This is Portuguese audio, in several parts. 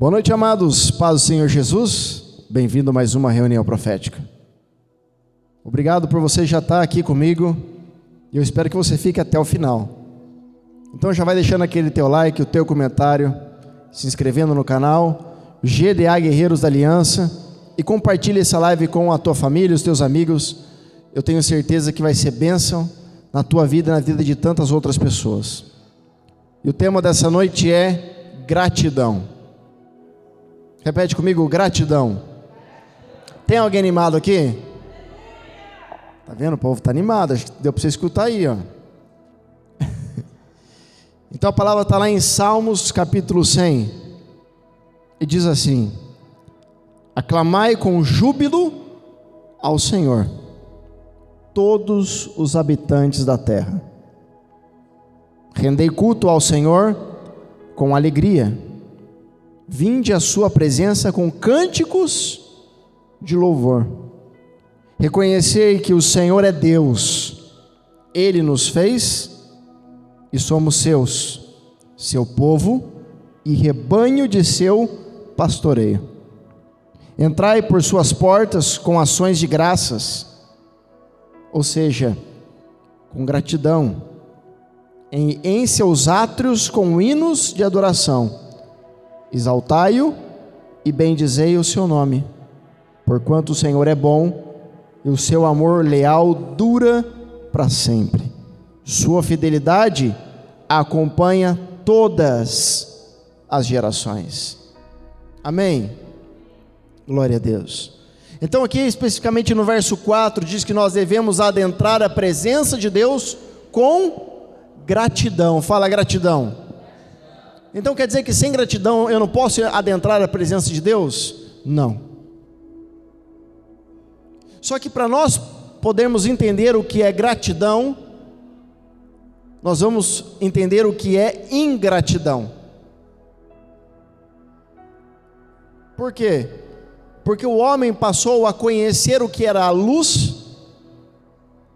Boa noite, amados. Paz do Senhor Jesus. Bem-vindo a mais uma reunião profética. Obrigado por você já estar aqui comigo. E eu espero que você fique até o final. Então já vai deixando aquele teu like, o teu comentário, se inscrevendo no canal GDA Guerreiros da Aliança, e compartilhe essa live com a tua família, os teus amigos. Eu tenho certeza que vai ser bênção na tua vida e na vida de tantas outras pessoas. E o tema dessa noite é gratidão. Repete comigo, gratidão. Tem alguém animado aqui? Tá vendo? O povo está animado. Acho que deu para você escutar aí, ó. Então a palavra está lá em Salmos capítulo 100. E diz assim: aclamai com júbilo ao Senhor, todos os habitantes da terra. Rendei culto ao Senhor com alegria. Vinde à sua presença com cânticos de louvor. Reconhecei que o Senhor é Deus. Ele nos fez e somos seus, seu povo e rebanho de seu pastoreio. Entrai por suas portas com ações de graças, ou seja, com gratidão, em seus átrios com hinos de adoração. Exaltai-o e bendizei o seu nome, porquanto o Senhor é bom e o seu amor leal dura para sempre. Sua fidelidade acompanha todas as gerações. Amém? Glória a Deus. Então aqui especificamente no verso 4 diz que nós devemos adentrar a presença de Deus com gratidão. Fala gratidão. Então quer dizer que sem gratidão eu não posso adentrar a presença de Deus? Não. Só que para nós podermos entender o que é gratidão, nós vamos entender o que é ingratidão. Por quê? Porque o homem passou a conhecer o que era a luz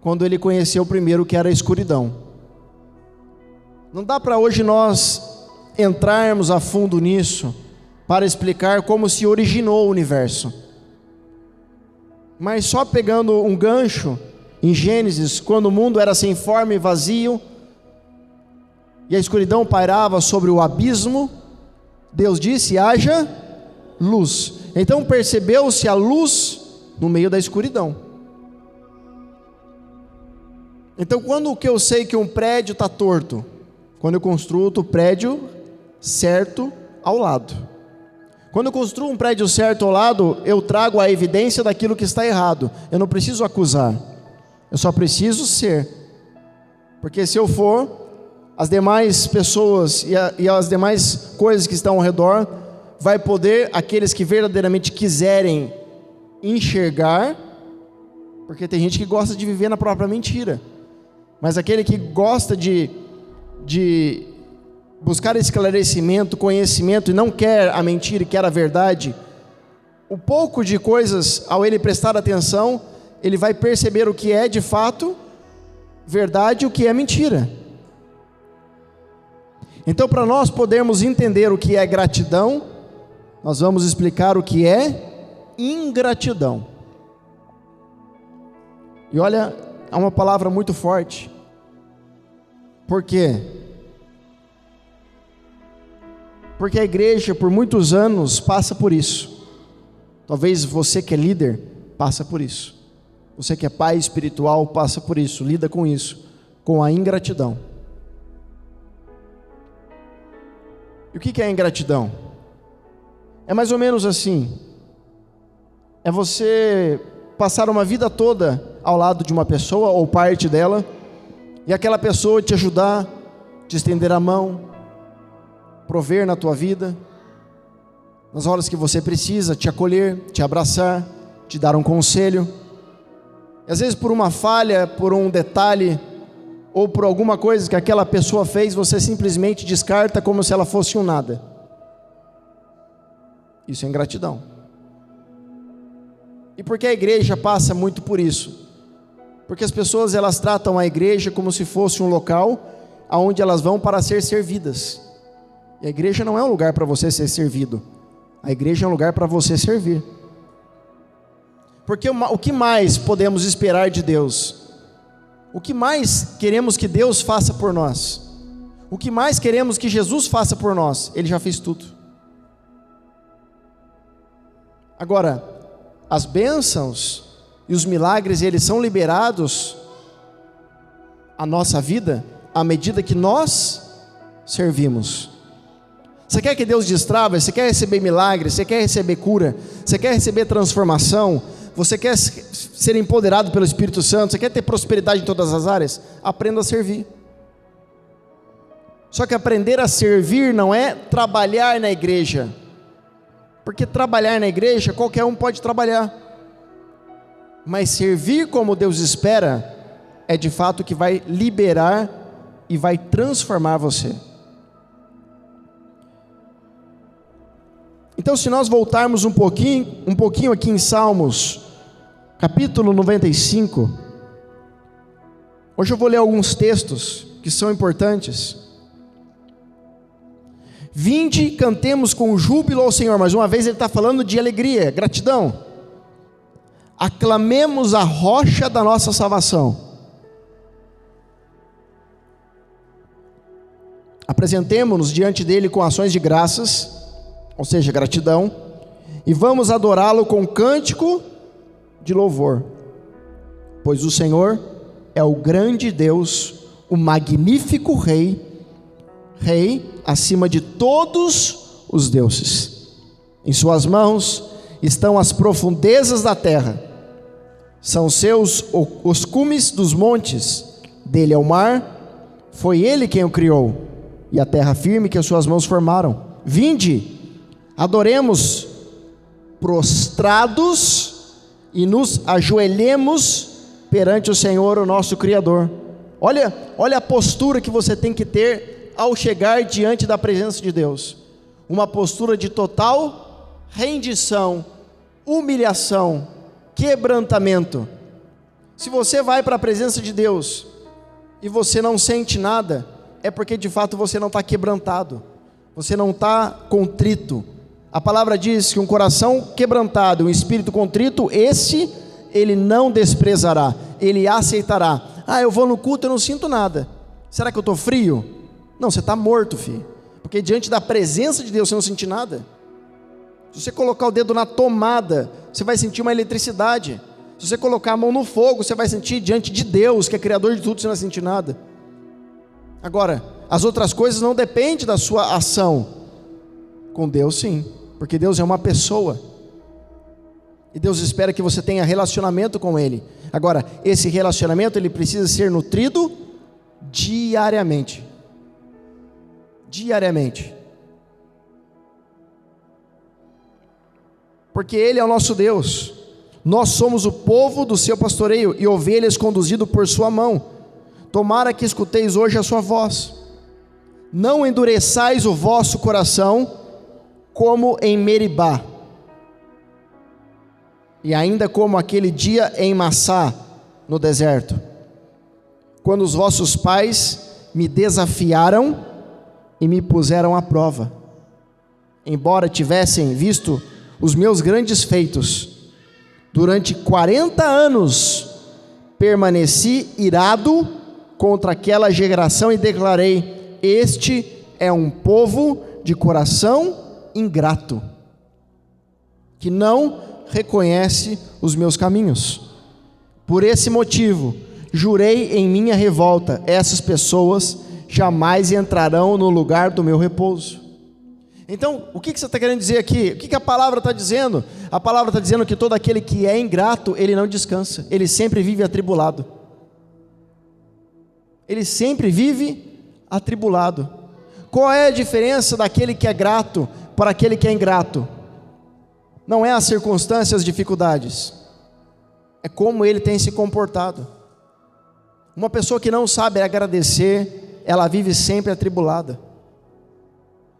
quando ele conheceu primeiro o que era a escuridão. Não dá para hoje nós entrarmos a fundo nisso para explicar como se originou o universo. Mas só pegando um gancho em Gênesis, quando o mundo era sem forma e vazio e a escuridão pairava sobre o abismo, Deus disse: haja luz. Então percebeu-se a luz no meio da escuridão. Então quando que eu sei que um prédio está torto? Quando eu construo outro prédio certo ao lado. Quando eu construo um prédio certo ao lado, eu trago a evidência daquilo que está errado. Eu não preciso acusar, eu só preciso ser. Porque se eu for, as demais pessoas e as demais coisas que estão ao redor vai poder, aqueles que verdadeiramente quiserem enxergar, porque tem gente que gosta de viver na própria mentira, mas aquele que gosta de buscar esclarecimento, conhecimento, e não quer a mentira e quer a verdade, o pouco de coisas, ao ele prestar atenção, ele vai perceber o que é de fato verdade e o que é mentira. Então, para nós podermos entender o que é gratidão, nós vamos explicar o que é ingratidão. E olha, é uma palavra muito forte. Por quê? Porque a igreja por muitos anos passa por isso. Talvez você que é líder passa por isso. Você que é pai espiritual passa por isso, lida com isso, com a ingratidão. E o que é ingratidão? É mais ou menos assim: é você passar uma vida toda ao lado de uma pessoa ou parte dela, e aquela pessoa te ajudar, te estender a mão, prover na tua vida, nas horas que você precisa, te acolher, te abraçar, te dar um conselho. E às vezes por uma falha, por um detalhe, ou por alguma coisa que aquela pessoa fez, você simplesmente descarta como se ela fosse um nada. Isso é ingratidão. E por que a igreja passa muito por isso? Porque as pessoas elas tratam a igreja como se fosse um local aonde elas vão para ser servidas. E a igreja não é um lugar para você ser servido. A igreja é um lugar para você servir. Porque o que mais podemos esperar de Deus? O que mais queremos que Deus faça por nós? O que mais queremos que Jesus faça por nós? Ele já fez tudo. Agora, as bênçãos e os milagres, eles são liberados à nossa vida à medida que nós servimos. Você quer que Deus destrava? Você quer receber milagres? Você quer receber cura? Você quer receber transformação? Você quer ser empoderado pelo Espírito Santo? Você quer ter prosperidade em todas as áreas? Aprenda a servir. Só que aprender a servir não é trabalhar na igreja, porque trabalhar na igreja qualquer um pode trabalhar, mas servir como Deus espera é de fato que vai liberar e vai transformar você. Então, se nós voltarmos um pouquinho aqui em Salmos, capítulo 95, hoje eu vou ler alguns textos que são importantes. Vinde, cantemos com júbilo ao Senhor. Mais uma vez ele está falando de alegria, gratidão. Aclamemos a rocha da nossa salvação. Apresentemo-nos diante dele com ações de graças, ou seja, gratidão, e vamos adorá-lo com cântico de louvor, pois o Senhor é o grande Deus, o magnífico Rei acima de todos os deuses. Em suas mãos estão as profundezas da terra, são seus os cumes dos montes, dele é o mar, foi ele quem o criou, e a terra firme que as suas mãos formaram. Vinde, adoremos prostrados e nos ajoelhemos perante o Senhor, o nosso Criador. Olha a postura que você tem que ter ao chegar diante da presença de Deus. Uma postura de total rendição, humilhação, quebrantamento. Se você vai para a presença de Deus e você não sente nada, é porque de fato você não está quebrantado, você não está contrito. A palavra diz que um coração quebrantado, um espírito contrito, esse ele não desprezará, ele aceitará. Eu vou no culto e não sinto nada. Será que eu estou frio? Não, você está morto, filho. Porque diante da presença de Deus você não sente nada. Se você colocar o dedo na tomada, você vai sentir uma eletricidade. Se você colocar a mão no fogo, você vai sentir diante de Deus, que é criador de tudo, você não vai sentir nada. Agora, as outras coisas não dependem da sua ação. Com Deus sim, porque Deus é uma pessoa. E Deus espera que você tenha relacionamento com Ele. Agora, esse relacionamento ele precisa ser nutrido diariamente. Diariamente. Porque Ele é o nosso Deus. Nós somos o povo do seu pastoreio e ovelhas conduzido por sua mão. Tomara que escuteis hoje a sua voz. Não endureçais o vosso coração como em Meribá, e ainda como aquele dia em Massá, no deserto, quando os vossos pais me desafiaram e me puseram à prova, embora tivessem visto os meus grandes feitos. Durante 40 anos permaneci irado contra aquela geração e declarei: este é um povo de coração ingrato, que não reconhece os meus caminhos. Por esse motivo, jurei em minha revolta: essas pessoas jamais entrarão no lugar do meu repouso. Então, o que você está querendo dizer aqui? O que a palavra está dizendo? A palavra está dizendo que todo aquele que é ingrato, ele não descansa, ele sempre vive atribulado. Ele sempre vive atribulado. Qual é a diferença daquele que é grato para aquele que é ingrato? Não é as circunstâncias, as dificuldades, é como ele tem se comportado. Uma pessoa que não sabe agradecer, ela vive sempre atribulada,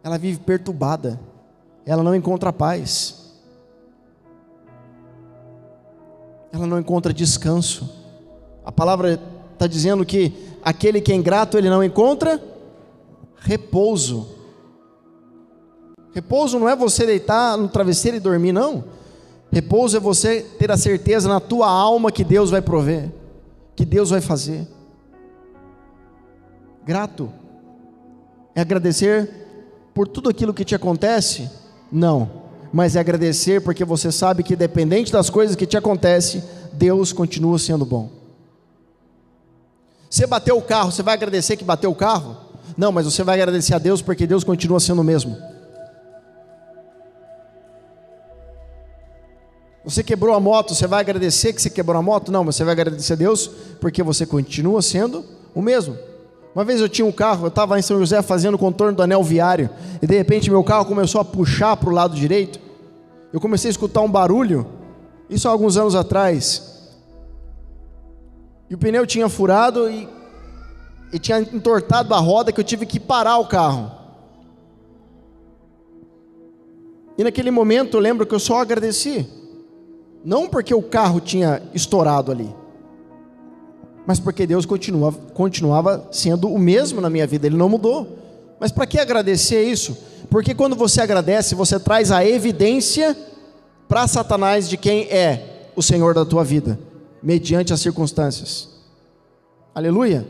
ela vive perturbada, ela não encontra paz, ela não encontra descanso. A palavra está dizendo que aquele que é ingrato, ele não encontra repouso. Repouso não é você deitar no travesseiro e dormir, não. Repouso é você ter a certeza na tua alma que Deus vai prover, que Deus vai fazer. Grato é agradecer por tudo aquilo que te acontece? Não, mas é agradecer porque você sabe que independente das coisas que te acontecem, Deus continua sendo bom. Você bateu o carro, você vai agradecer que bateu o carro? Não, mas você vai agradecer a Deus porque Deus continua sendo o mesmo. Você quebrou a moto, você vai agradecer que você quebrou a moto? Não, mas você vai agradecer a Deus porque você continua sendo o mesmo. Uma vez eu tinha um carro, eu estava em São José fazendo o contorno do anel viário, e de repente meu carro começou a puxar para o lado direito. Eu comecei a escutar um barulho, isso há alguns anos atrás, e o pneu tinha furado e tinha entortado a roda, que eu tive que parar o carro. E naquele momento eu lembro que eu só agradeci, não porque o carro tinha estourado ali, mas porque Deus continuava sendo o mesmo na minha vida, Ele não mudou. Mas para que agradecer isso? Porque quando você agradece, você traz a evidência para Satanás de quem é o Senhor da tua vida, mediante as circunstâncias. Aleluia.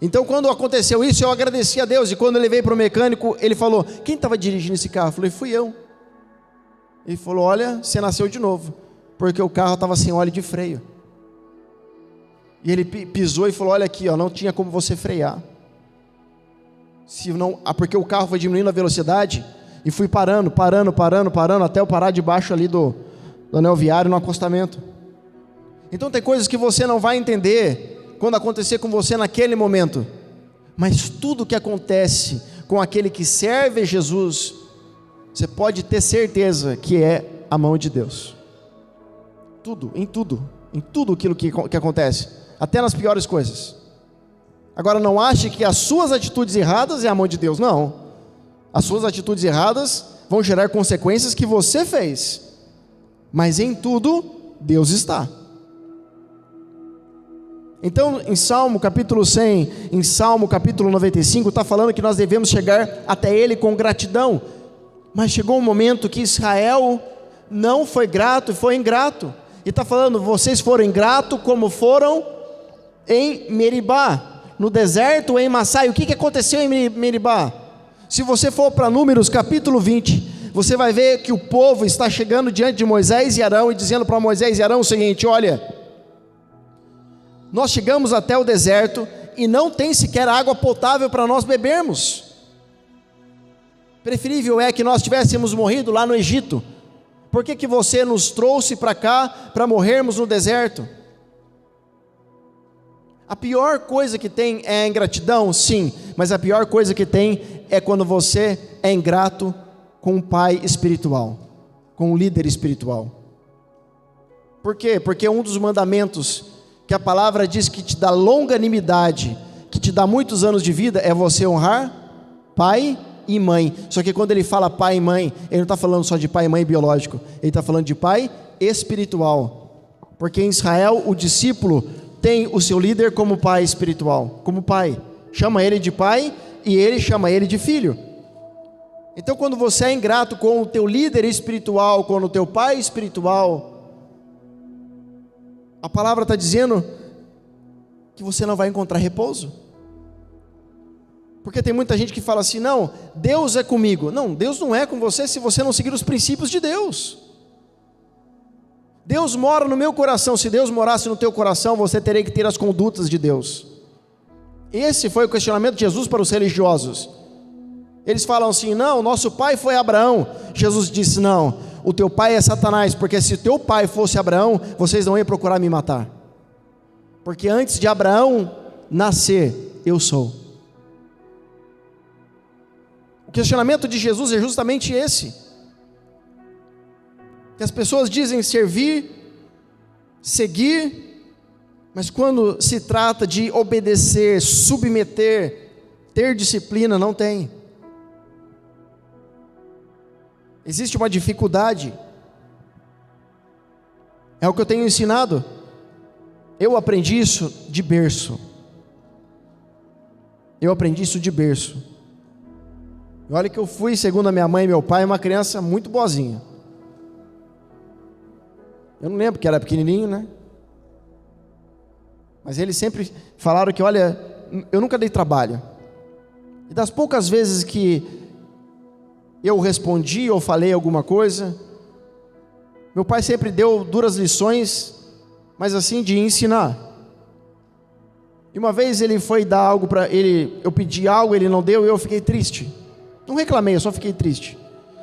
Então quando aconteceu isso, eu agradeci a Deus, e quando eu levei para o mecânico, ele falou: quem estava dirigindo esse carro? Eu falei: fui eu. Ele falou: olha, você nasceu de novo, porque o carro estava sem óleo de freio. E ele pisou e falou: olha aqui, ó, não tinha como você frear. Porque o carro foi diminuindo a velocidade, e fui parando, até eu parar debaixo ali do anel viário, no acostamento. Então tem coisas que você não vai entender quando acontecer com você naquele momento, mas tudo que acontece com aquele que serve a Jesus, você pode ter certeza que é a mão de Deus. Em tudo aquilo que acontece, até nas piores coisas. Agora não ache que as suas atitudes erradas é a mão de Deus, não. As suas atitudes erradas vão gerar consequências que você fez, mas em tudo Deus está. Então em Salmo capítulo 100, em Salmo capítulo 95, está falando que nós devemos chegar até Ele com gratidão. Mas chegou um momento que Israel não foi grato e foi ingrato. E está falando: vocês foram ingratos como foram em Meribá, no deserto, em Massá. E o que aconteceu em Meribá? Se você for para Números capítulo 20, você vai ver que o povo está chegando diante de Moisés e Arão e dizendo para Moisés e Arão o seguinte: olha, nós chegamos até o deserto e não tem sequer água potável para nós bebermos. Preferível é que nós tivéssemos morrido lá no Egito. Por que você nos trouxe para cá para morrermos no deserto? A pior coisa que tem é a ingratidão, sim, mas a pior coisa que tem é quando você é ingrato com um pai espiritual, com um líder espiritual. Por quê? Porque um dos mandamentos que a palavra diz que te dá longanimidade, que te dá muitos anos de vida, é você honrar pai e mãe. Só que quando ele fala pai e mãe, ele não está falando só de pai e mãe biológico, ele está falando de pai espiritual. Porque em Israel o discípulo tem o seu líder como pai espiritual, como pai, chama ele de pai e ele chama ele de filho. Então quando você é ingrato com o teu líder espiritual, com o teu pai espiritual, a palavra está dizendo que você não vai encontrar repouso. Porque tem muita gente que fala assim: não, Deus é comigo. Não, Deus não é com você se você não seguir os princípios de Deus. Deus mora no meu coração. Se Deus morasse no teu coração, você teria que ter as condutas de Deus. Esse foi o questionamento de Jesus para os religiosos. Eles falam assim: não, nosso pai foi Abraão. Jesus disse: não, o teu pai é Satanás, porque se teu pai fosse Abraão, vocês não iam procurar me matar. Porque antes de Abraão nascer, eu sou. O questionamento de Jesus é justamente esse, que as pessoas dizem servir, seguir, mas quando se trata de obedecer, submeter, ter disciplina, não tem. Existe uma dificuldade. É o que eu tenho ensinado. Eu aprendi isso de berço. E olha que eu fui, segundo a minha mãe e meu pai, uma criança muito boazinha. Eu não lembro que era pequenininho, né? Mas eles sempre falaram que, olha, eu nunca dei trabalho. E das poucas vezes que eu respondi ou falei alguma coisa, meu pai sempre deu duras lições, mas assim, de ensinar. E uma vez ele foi dar algo para ele, eu pedi algo, ele não deu, e eu fiquei triste. Não reclamei, eu só fiquei triste.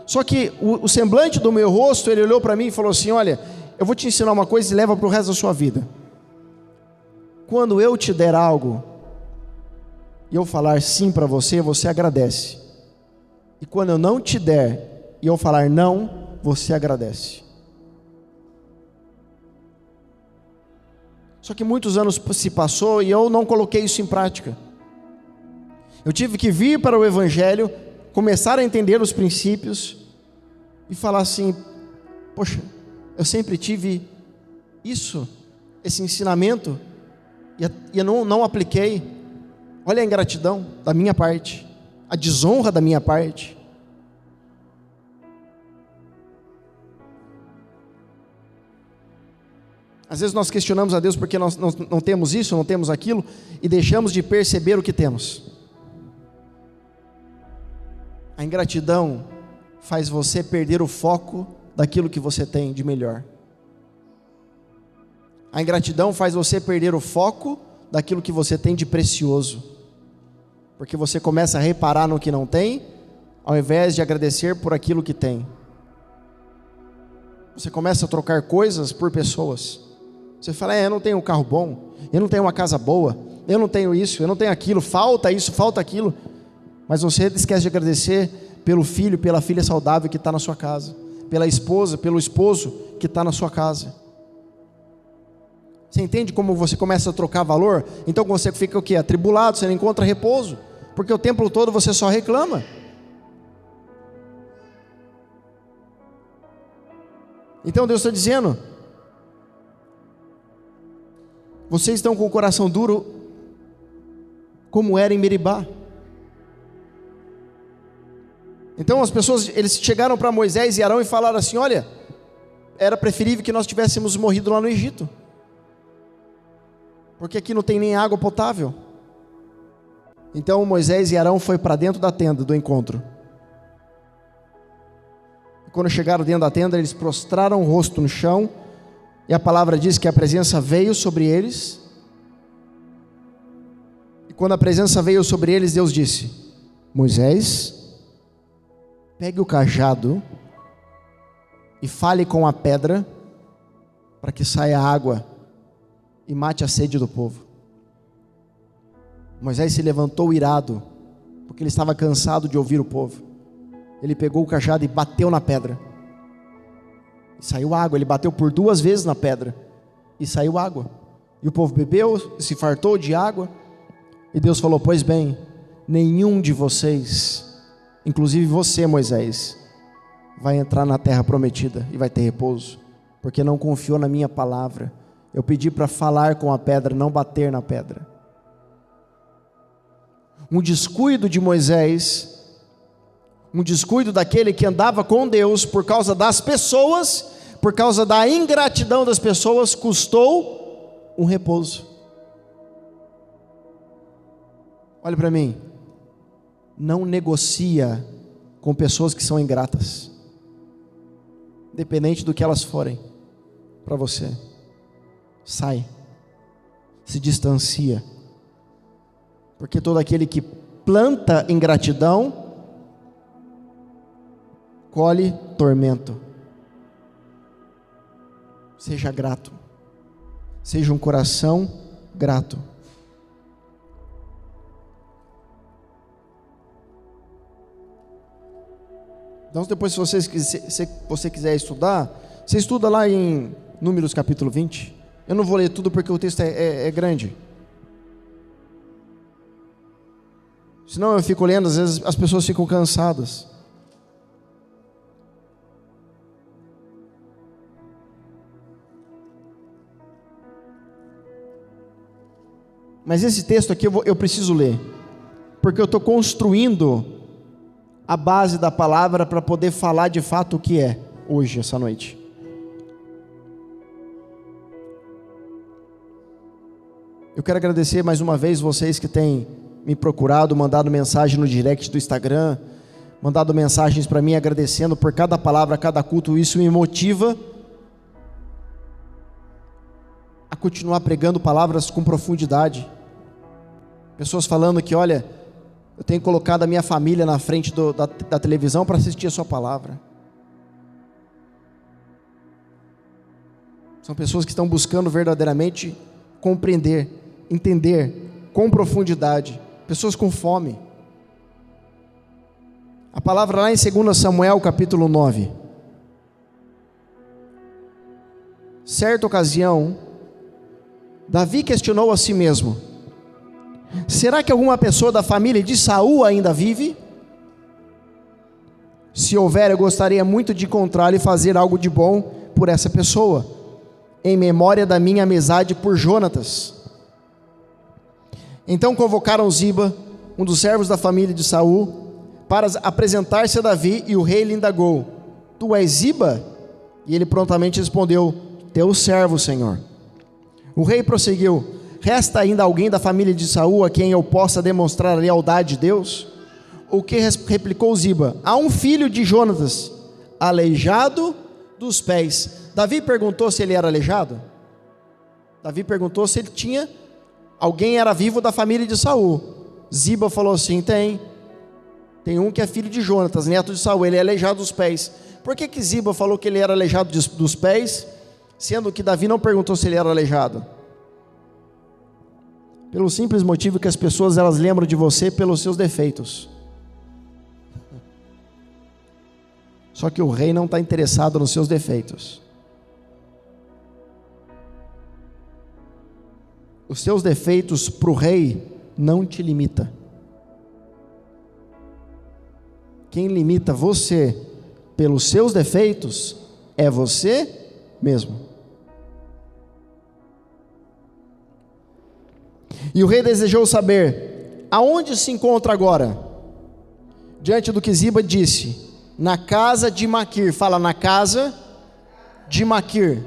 Só que o semblante do meu rosto, ele olhou para mim e falou assim: olha, eu vou te ensinar uma coisa e leva para o resto da sua vida. Quando eu te der algo e eu falar sim para você, você agradece. E quando eu não te der e eu falar não, você agradece. Só que muitos anos se passou e eu não coloquei isso em prática. Eu tive que vir para o Evangelho, começar a entender os princípios e falar assim: poxa, eu sempre tive isso, esse ensinamento, e eu não apliquei. Olha a ingratidão da minha parte, a desonra da minha parte. Às vezes nós questionamos a Deus porque nós não temos isso, não temos aquilo, e deixamos de perceber o que temos. A ingratidão faz você perder o foco daquilo que você tem de melhor. A ingratidão faz você perder o foco daquilo que você tem de precioso, porque você começa a reparar no que não tem, ao invés de agradecer por aquilo que tem. Você começa a trocar coisas por pessoas. Você fala: eu não tenho um carro bom, eu não tenho uma casa boa, eu não tenho isso, eu não tenho aquilo, falta isso, falta aquilo. Mas você esquece de agradecer pelo filho, pela filha saudável que está na sua casa, pela esposa, pelo esposo que está na sua casa. Você entende como você começa a trocar valor? Então você fica o quê? Atribulado, você não encontra repouso, porque o tempo todo você só reclama. Então Deus está dizendo: vocês estão com o coração duro, como era em Meribá. Então as pessoas, eles chegaram para Moisés e Arão e falaram assim: olha, era preferível que nós tivéssemos morrido lá no Egito, porque aqui não tem nem água potável. Então Moisés e Arão foi para dentro da tenda do encontro. E quando chegaram dentro da tenda, eles prostraram o rosto no chão, e a palavra diz que a presença veio sobre eles. E quando a presença veio sobre eles, Deus disse: Moisés, pegue o cajado e fale com a pedra, para que saia água e mate a sede do povo. Moisés se levantou irado, porque ele estava cansado de ouvir o povo. Ele pegou o cajado e bateu na pedra, e saiu água. Ele bateu por 2 vezes na pedra, e saiu água. E o povo bebeu, se fartou de água. E Deus falou: pois bem, nenhum de vocês, inclusive você, Moisés, vai entrar na terra prometida e vai ter repouso, porque não confiou na minha palavra. Eu pedi para falar com a pedra, não bater na pedra. Um descuido de Moisés, um descuido daquele que andava com Deus, por causa das pessoas, por causa da ingratidão das pessoas, custou um repouso. Olha para mim, não negocia com pessoas que são ingratas, independente do que elas forem para você. Sai, se distancia, porque todo aquele que planta ingratidão colhe tormento. Seja grato, seja um coração grato. Então depois, se você quiser estudar, você estuda lá em Números capítulo 20. Eu não vou ler tudo porque o texto é grande. Senão eu fico lendo, às vezes as pessoas ficam cansadas. Mas esse texto aqui eu preciso ler, porque eu estou construindo a base da palavra para poder falar de fato o que é hoje, essa noite. Eu quero agradecer mais uma vez vocês que têm me procurado, mandado mensagem no direct do Instagram, mandado mensagens para mim agradecendo por cada palavra, cada culto. Isso me motiva a continuar pregando palavras com profundidade. Pessoas falando que, olha, eu tenho colocado a minha família na frente da televisão para assistir a sua palavra. São pessoas que estão buscando verdadeiramente compreender, entender com profundidade. Pessoas com fome. A palavra lá em 2 Samuel capítulo 9. Certa ocasião, Davi questionou a si mesmo: será que alguma pessoa da família de Saul ainda vive? Se houver, eu gostaria muito de encontrá-lo e fazer algo de bom por essa pessoa, em memória da minha amizade por Jonatas. Então convocaram Ziba, um dos servos da família de Saul, para apresentar-se a Davi, e o rei lhe indagou: tu és Ziba? E ele prontamente respondeu: teu servo, Senhor. O rei prosseguiu: resta ainda alguém da família de Saul a quem eu possa demonstrar a lealdade de Deus? O que replicou Ziba: há um filho de Jonatas, aleijado dos pés. Davi perguntou se ele era aleijado. Davi perguntou se ele tinha alguém era vivo da família de Saul. Ziba falou assim: tem um que é filho de Jonatas, neto de Saul, ele é aleijado dos pés. Por que Ziba falou que ele era aleijado dos pés, sendo que Davi não perguntou se ele era aleijado? Pelo simples motivo que as pessoas, elas lembram de você pelos seus defeitos. Só que o rei não está interessado nos seus defeitos. Os seus defeitos para o rei não te limita. Quem limita você pelos seus defeitos é você mesmo. E o rei desejou saber: aonde se encontra agora? Diante do que Ziba disse: na casa de Maquir. Fala: na casa de Maquir,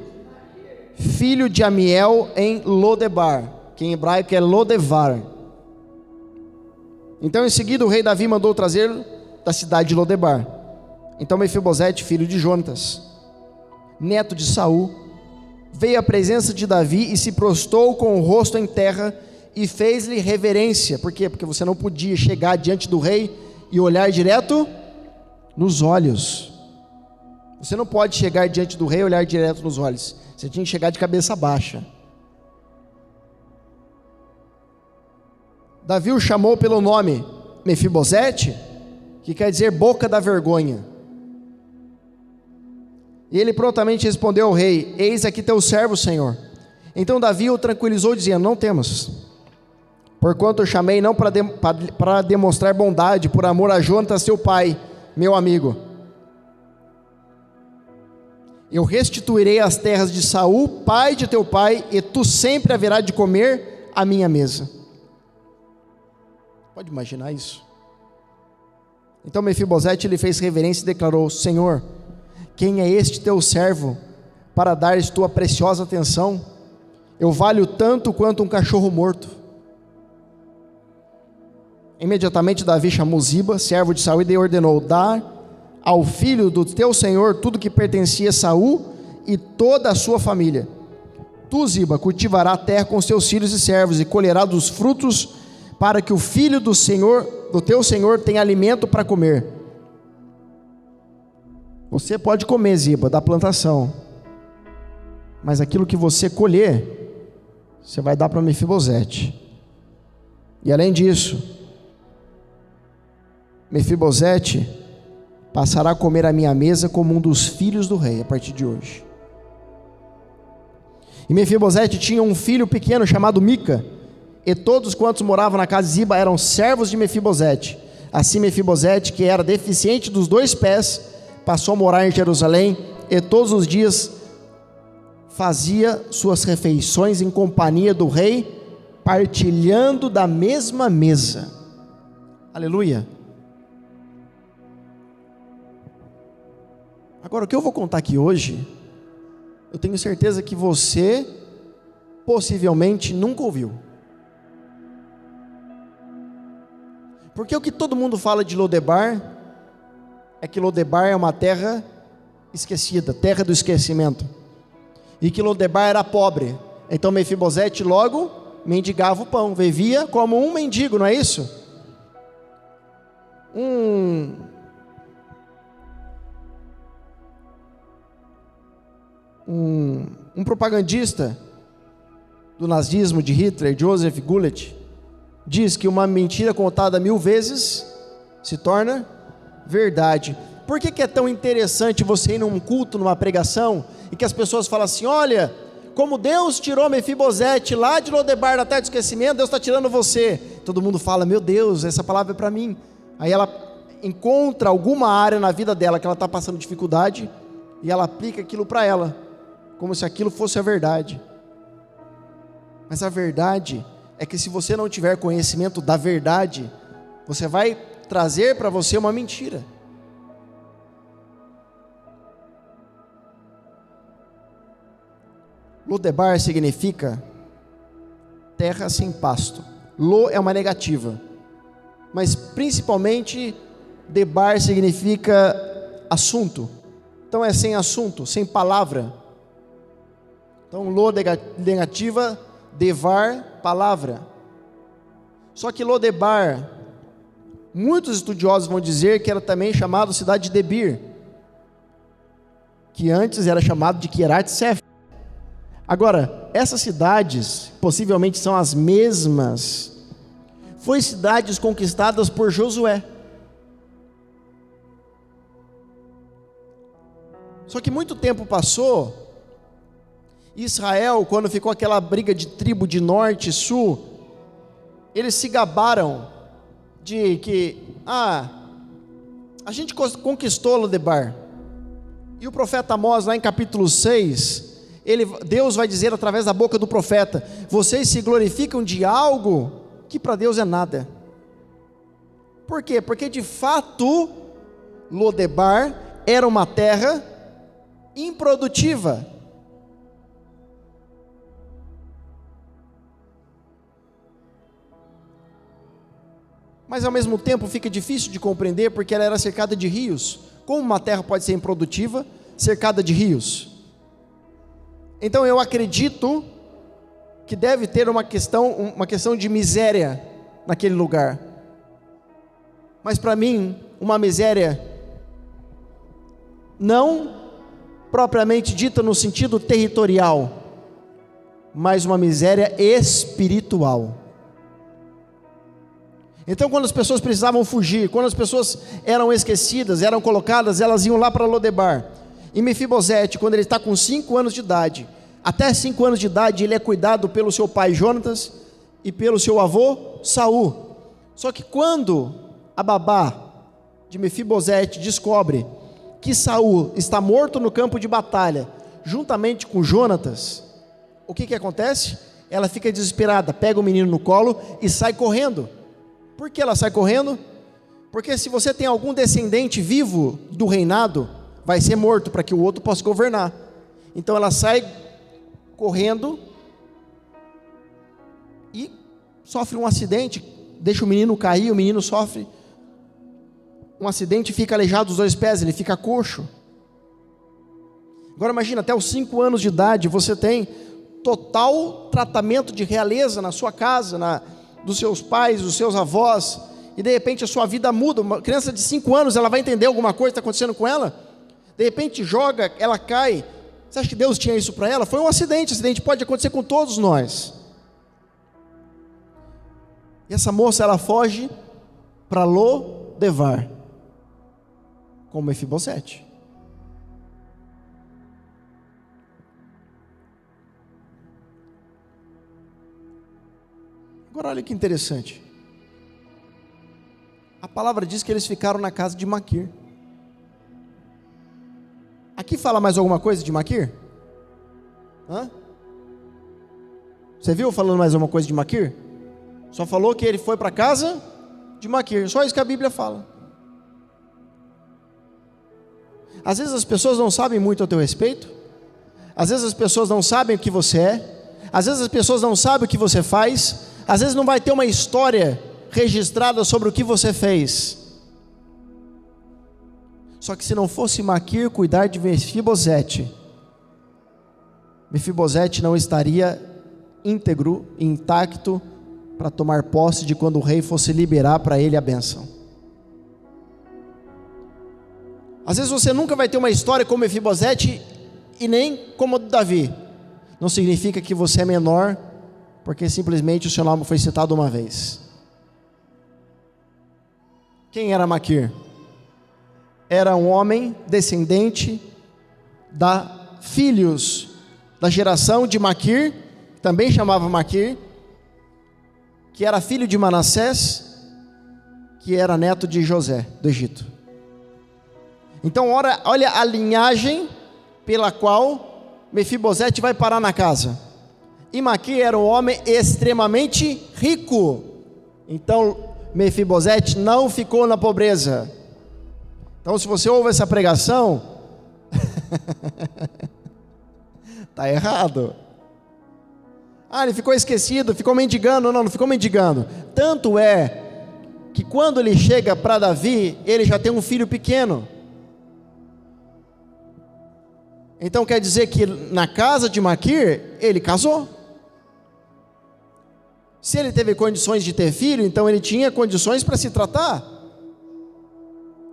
filho de Amiel, em Lodebar, que em hebraico é Lodevar. Então em seguida o rei Davi mandou trazê-lo da cidade de Lodebar. Então Mefibosete, filho de Jonatas, neto de Saul, veio à presença de Davi e se prostou com o rosto em terra e fez-lhe reverência. Por quê? Porque você não podia chegar diante do rei e olhar direto nos olhos. Você não pode chegar diante do rei e olhar direto nos olhos. Você tinha que chegar de cabeça baixa. Davi o chamou pelo nome Mefibosete, que quer dizer boca da vergonha. E ele prontamente respondeu ao rei: eis aqui teu servo, Senhor. Então Davi o tranquilizou, dizendo: não temas, porquanto eu chamei não para demonstrar bondade, por amor a Jonatas teu pai, meu amigo. Eu restituirei as terras de Saul, pai de teu pai, e tu sempre haverás de comer à minha mesa. Pode imaginar isso? Então Mefibosete lhe fez reverência e declarou: Senhor, quem é este teu servo para dares tua preciosa atenção? Eu valho tanto quanto um cachorro morto. Imediatamente Davi chamou Ziba, servo de Saul, e ordenou: dá ao filho do teu senhor tudo que pertencia a Saul e toda a sua família. Tu, Ziba, cultivará a terra com seus filhos e servos, e colherá dos frutos, para que o filho do teu senhor tenha alimento para comer. Você pode comer, Ziba, da plantação, mas aquilo que você colher, você vai dar para Mefibosete. E além disso, Mefibosete passará a comer à minha mesa como um dos filhos do rei a partir de hoje. E Mefibosete tinha um filho pequeno chamado Mica, e todos quantos moravam na casa de Ziba eram servos de Mefibosete. Assim Mefibosete, que era deficiente dos 2 pés, passou a morar em Jerusalém, e todos os dias fazia suas refeições em companhia do rei, partilhando da mesma mesa. Aleluia. Agora, o que eu vou contar aqui hoje, eu tenho certeza que você possivelmente nunca ouviu. Porque o que todo mundo fala de Lodebar é que Lodebar é uma terra esquecida, terra do esquecimento, e que Lodebar era pobre. Então Mefibosete logo mendigava o pão, vivia como um mendigo, não é isso? Um propagandista do nazismo de Hitler, Joseph Goebbels, diz que uma mentira contada 1000 vezes se torna verdade. Por que é tão interessante você ir num culto, numa pregação, e que as pessoas falam assim: olha, como Deus tirou Mefibosete lá de Lodebar, da terra do esquecimento, Deus está tirando você. Todo mundo fala: meu Deus, essa palavra é para mim. Aí ela encontra alguma área na vida dela que ela está passando dificuldade, e ela aplica aquilo para ela, como se aquilo fosse a verdade. Mas a verdade é que se você não tiver conhecimento da verdade, você vai trazer para você uma mentira. Lodebar significa terra sem pasto. Lo é uma negativa, mas principalmente debar significa assunto. Então é sem assunto, sem palavra. Então lo negativa, devar, palavra. Só que Lodebar, muitos estudiosos vão dizer que era também chamado cidade de Debir, que antes era chamado de Kiriat-Sefer. Agora, essas cidades, possivelmente são as mesmas, foram cidades conquistadas por Josué. Só que muito tempo passou, Israel, quando ficou aquela briga de tribo de norte e sul, eles se gabaram de que, a gente conquistou Lodebar. E o profeta Amós, lá em capítulo 6, Deus vai dizer através da boca do profeta: vocês se glorificam de algo que para Deus é nada. Por quê? Porque de fato Lodebar era uma terra improdutiva. Mas ao mesmo tempo fica difícil de compreender, porque ela era cercada de rios. Como uma terra pode ser improdutiva, cercada de rios? Então eu acredito que deve ter uma questão de miséria naquele lugar. Mas para mim, uma miséria não propriamente dita no sentido territorial, mas uma miséria espiritual. Então, quando as pessoas precisavam fugir, quando as pessoas eram esquecidas, eram colocadas, elas iam lá para Lodebar. E Mefibosete, quando ele está com 5 anos de idade, até 5 anos de idade, ele é cuidado pelo seu pai Jonatas e pelo seu avô Saul. Só que quando a babá de Mefibosete descobre que Saul está morto no campo de batalha, juntamente com Jonatas, o que acontece? Ela fica desesperada, pega o menino no colo e sai correndo. Por que ela sai correndo? Porque se você tem algum descendente vivo do reinado, vai ser morto para que o outro possa governar. Então ela sai correndo e sofre um acidente, deixa o menino cair, o menino sofre um acidente e fica aleijado dos 2 pés, ele fica coxo. Agora imagina, até os 5 anos de idade você tem total tratamento de realeza na sua casa, dos seus pais, dos seus avós, e de repente a sua vida muda. Uma criança de 5 anos, ela vai entender alguma coisa que está acontecendo com ela? De repente joga, ela cai. Você acha que Deus tinha isso para ela? Foi um acidente pode acontecer com todos nós. E essa moça, ela foge para Lodebar, com Mefibosete. Agora olha que interessante. A palavra diz que eles ficaram na casa de Maquir. Aqui fala mais alguma coisa de Maquir? Você viu falando mais alguma coisa de Maquir? Só falou que ele foi para a casa de Maquir. Só isso que a Bíblia fala. Às vezes as pessoas não sabem muito a teu respeito, às vezes as pessoas não sabem o que você é, às vezes as pessoas não sabem o que você faz, às vezes não vai ter uma história registrada sobre o que você fez. Só que se não fosse Maquir cuidar de Mefibosete, Mefibosete não estaria íntegro, intacto, para tomar posse de quando o rei fosse liberar para ele a bênção. Às vezes você nunca vai ter uma história como Mefibosete e nem como Davi. Não significa que você é menor, porque simplesmente o seu nome foi citado uma vez. Quem era Maquir? Era um homem descendente da filhos da geração de Maquir, também chamava Maquir, que era filho de Manassés, que era neto de José, do Egito. Então olha a linhagem pela qual Mefibosete vai parar na casa. E Maquir era um homem extremamente rico. Então Mefibosete não ficou na pobreza. Então se você ouve essa pregação, está errado. Ele ficou esquecido, ficou mendigando. Não ficou mendigando. Tanto é que quando ele chega para Davi, ele já tem um filho pequeno. Então quer dizer que na casa de Maquir, ele casou. Se ele teve condições de ter filho, então ele tinha condições para se tratar.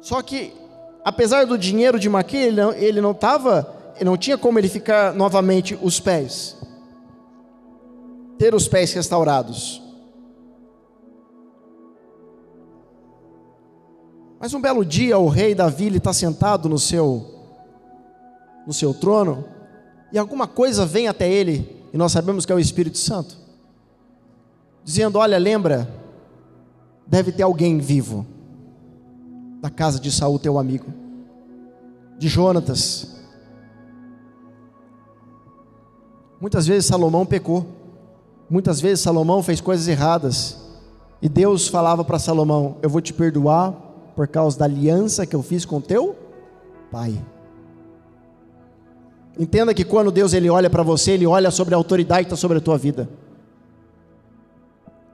Só que, apesar do dinheiro de Maquir, ele não tinha como ele ficar novamente os pés, ter os pés restaurados. Mas um belo dia o rei Davi está sentado no seu trono, e alguma coisa vem até ele, e nós sabemos que é o Espírito Santo, dizendo: olha, lembra, deve ter alguém vivo, da casa de Saul teu amigo, de Jonatas. Muitas vezes Salomão pecou, muitas vezes Salomão fez coisas erradas, e Deus falava para Salomão: eu vou te perdoar, por causa da aliança que eu fiz com teu pai. Entenda que quando Deus ele olha para você, Ele olha sobre a autoridade que está sobre a tua vida.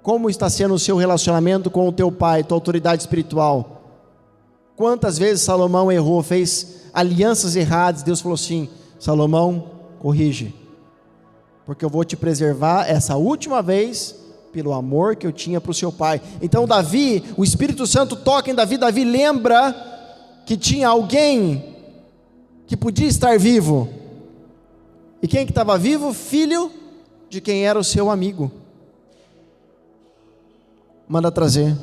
Como está sendo o seu relacionamento com o teu pai, tua autoridade espiritual? Quantas vezes Salomão errou, fez alianças erradas, Deus falou assim: Salomão, corrige, porque eu vou te preservar essa última vez, pelo amor que eu tinha para o seu pai. Então Davi, o Espírito Santo toca em Davi, Davi lembra que tinha alguém que podia estar vivo. E quem que estava vivo? Filho de quem era o seu amigo. Manda trazer,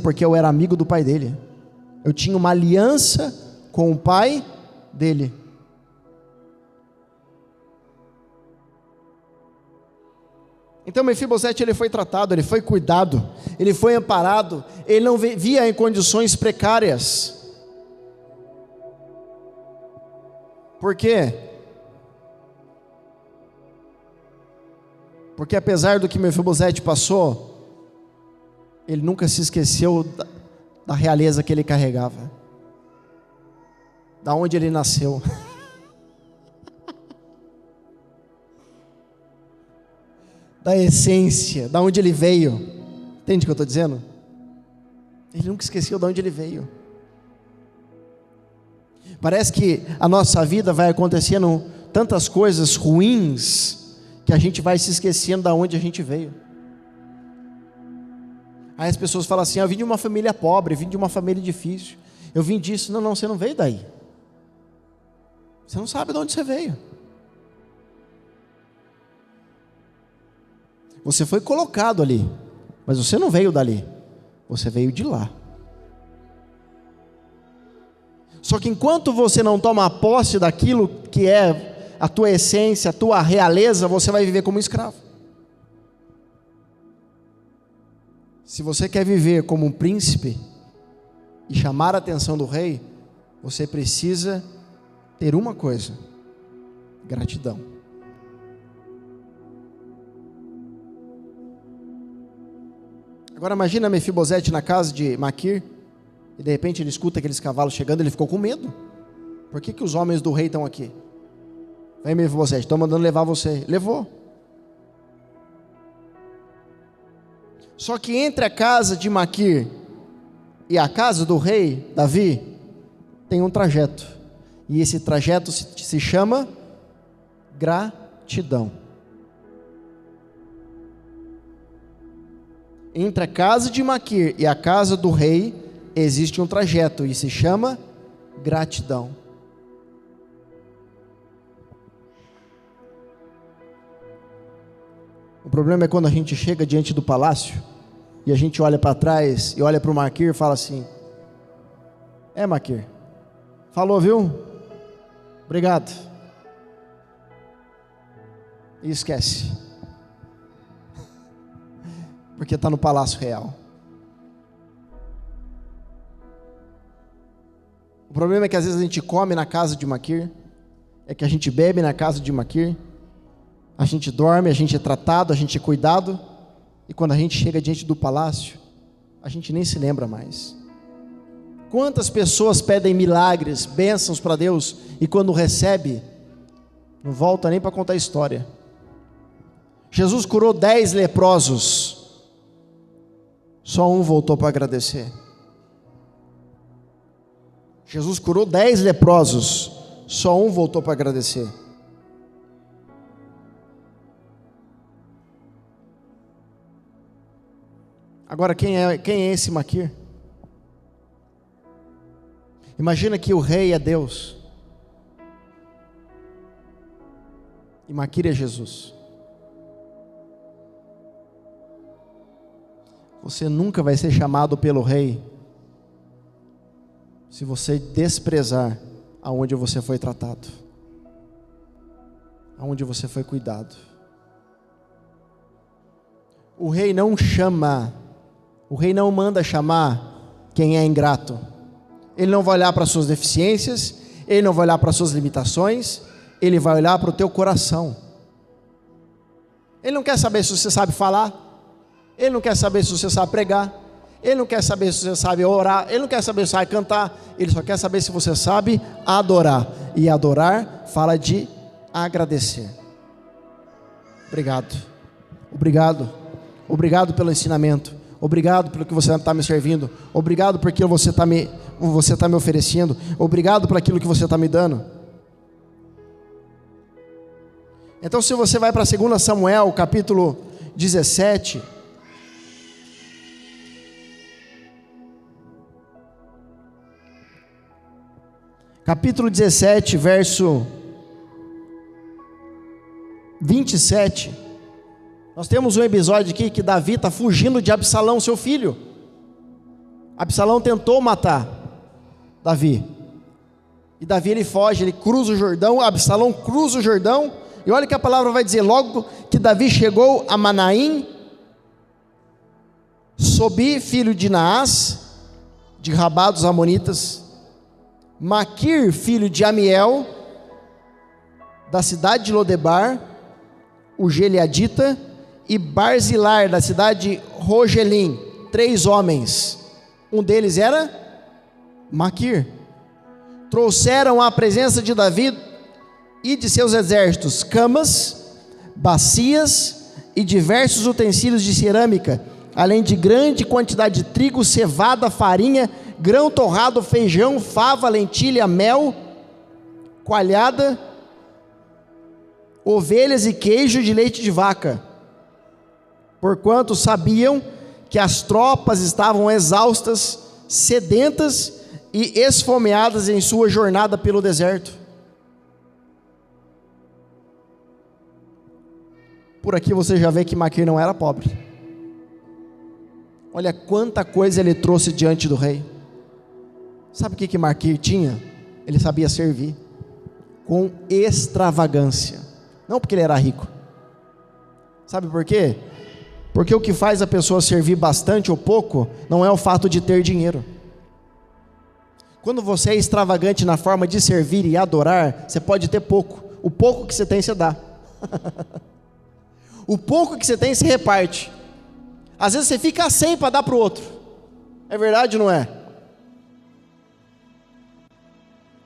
porque eu era amigo do pai dele, eu tinha uma aliança com o pai dele. Então Mefibosete ele foi tratado, ele foi cuidado, ele foi amparado, ele não vivia em condições precárias. Por quê? Porque apesar do que Mefibosete passou, ele nunca se esqueceu da realeza que ele carregava, da onde ele nasceu, da essência, da onde ele veio. Entende o que eu estou dizendo? Ele nunca esqueceu de onde ele veio. Parece que a nossa vida vai acontecendo tantas coisas ruins, que a gente vai se esquecendo de onde a gente veio. Aí as pessoas falam assim: eu vim de uma família pobre, eu vim de uma família difícil, eu vim disso. Não, você não veio daí. Você não sabe de onde você veio. Você foi colocado ali, mas você não veio dali, você veio de lá. Só que enquanto você não toma posse daquilo que é a tua essência, a tua realeza, você vai viver como um escravo. Se você quer viver como um príncipe e chamar a atenção do rei, você precisa ter uma coisa: gratidão. Agora imagina Mefibosete na casa de Maquir, e de repente ele escuta aqueles cavalos chegando, ele ficou com medo. Por que os homens do rei estão aqui? Vem, Mefibosete, estão mandando levar você. Levou. Só que entre a casa de Maquir e a casa do rei Davi, tem um trajeto. E esse trajeto se chama gratidão. Entre a casa de Maquir e a casa do rei, existe um trajeto e se chama gratidão. O problema é quando a gente chega diante do palácio e a gente olha para trás e olha para o Maquir e fala assim: Maquir, falou, viu? Obrigado. E esquece. Porque está no palácio real. O problema é que às vezes a gente come na casa de Maquir, é que a gente bebe na casa de Maquir, a gente dorme, a gente é tratado, a gente é cuidado, e quando a gente chega diante do palácio, a gente nem se lembra mais. Quantas pessoas pedem milagres, bênçãos para Deus, e quando recebe, não volta nem para contar a história. Jesus curou 10 leprosos, só um voltou para agradecer. Jesus curou 10 leprosos, só um voltou para agradecer. Agora, quem é esse Maquir? Imagina que o rei é Deus e Maquir é Jesus. Você nunca vai ser chamado pelo rei se você desprezar aonde você foi tratado, aonde você foi cuidado. O rei não chama, o rei não manda chamar quem é ingrato. Ele não vai olhar para as suas deficiências, ele não vai olhar para as suas limitações, ele vai olhar para o teu coração. Ele não quer saber se você sabe falar, ele não quer saber se você sabe pregar, ele não quer saber se você sabe orar, ele não quer saber se você sabe cantar, ele só quer saber se você sabe adorar. E adorar fala de agradecer. Obrigado, obrigado, obrigado pelo ensinamento, obrigado pelo que você está me servindo, obrigado por aquilo que você está me oferecendo, obrigado por aquilo que você está me dando. Então, se você vai para 2 Samuel, capítulo 17, capítulo 17, verso 27, nós temos um episódio aqui que Davi está fugindo de Absalão, seu filho. Absalão tentou matar Davi, e Davi ele foge, ele cruza o Jordão, Absalão cruza o Jordão, e olha o que a palavra vai dizer: logo que Davi chegou a Manaim, Sobi, filho de Naás, de Rabá dos Amonitas, Maquir, filho de Amiel, da cidade de Lodebar, o Gileadita, e Barzilar, da cidade de Rogelim, 3 homens, um deles era Maquir. Trouxeram à presença de Davi e de seus exércitos camas, bacias e diversos utensílios de cerâmica, além de grande quantidade de trigo, cevada, farinha, grão torrado, feijão, fava, lentilha, mel, coalhada, ovelhas e queijo de leite de vaca, porquanto sabiam que as tropas estavam exaustas, sedentas e esfomeadas em sua jornada pelo deserto. Por aqui você já vê que Maquir não era pobre. Olha quanta coisa ele trouxe diante do rei. Sabe o que Maquir tinha? Ele sabia servir com extravagância, não porque ele era rico. Sabe por quê? Porque o que faz a pessoa servir bastante ou pouco não é o fato de ter dinheiro. Quando você é extravagante na forma de servir e adorar, você pode ter pouco. O pouco que você tem, você dá. O pouco que você tem, se reparte. Às vezes você fica sem para dar para o outro. É verdade ou não é?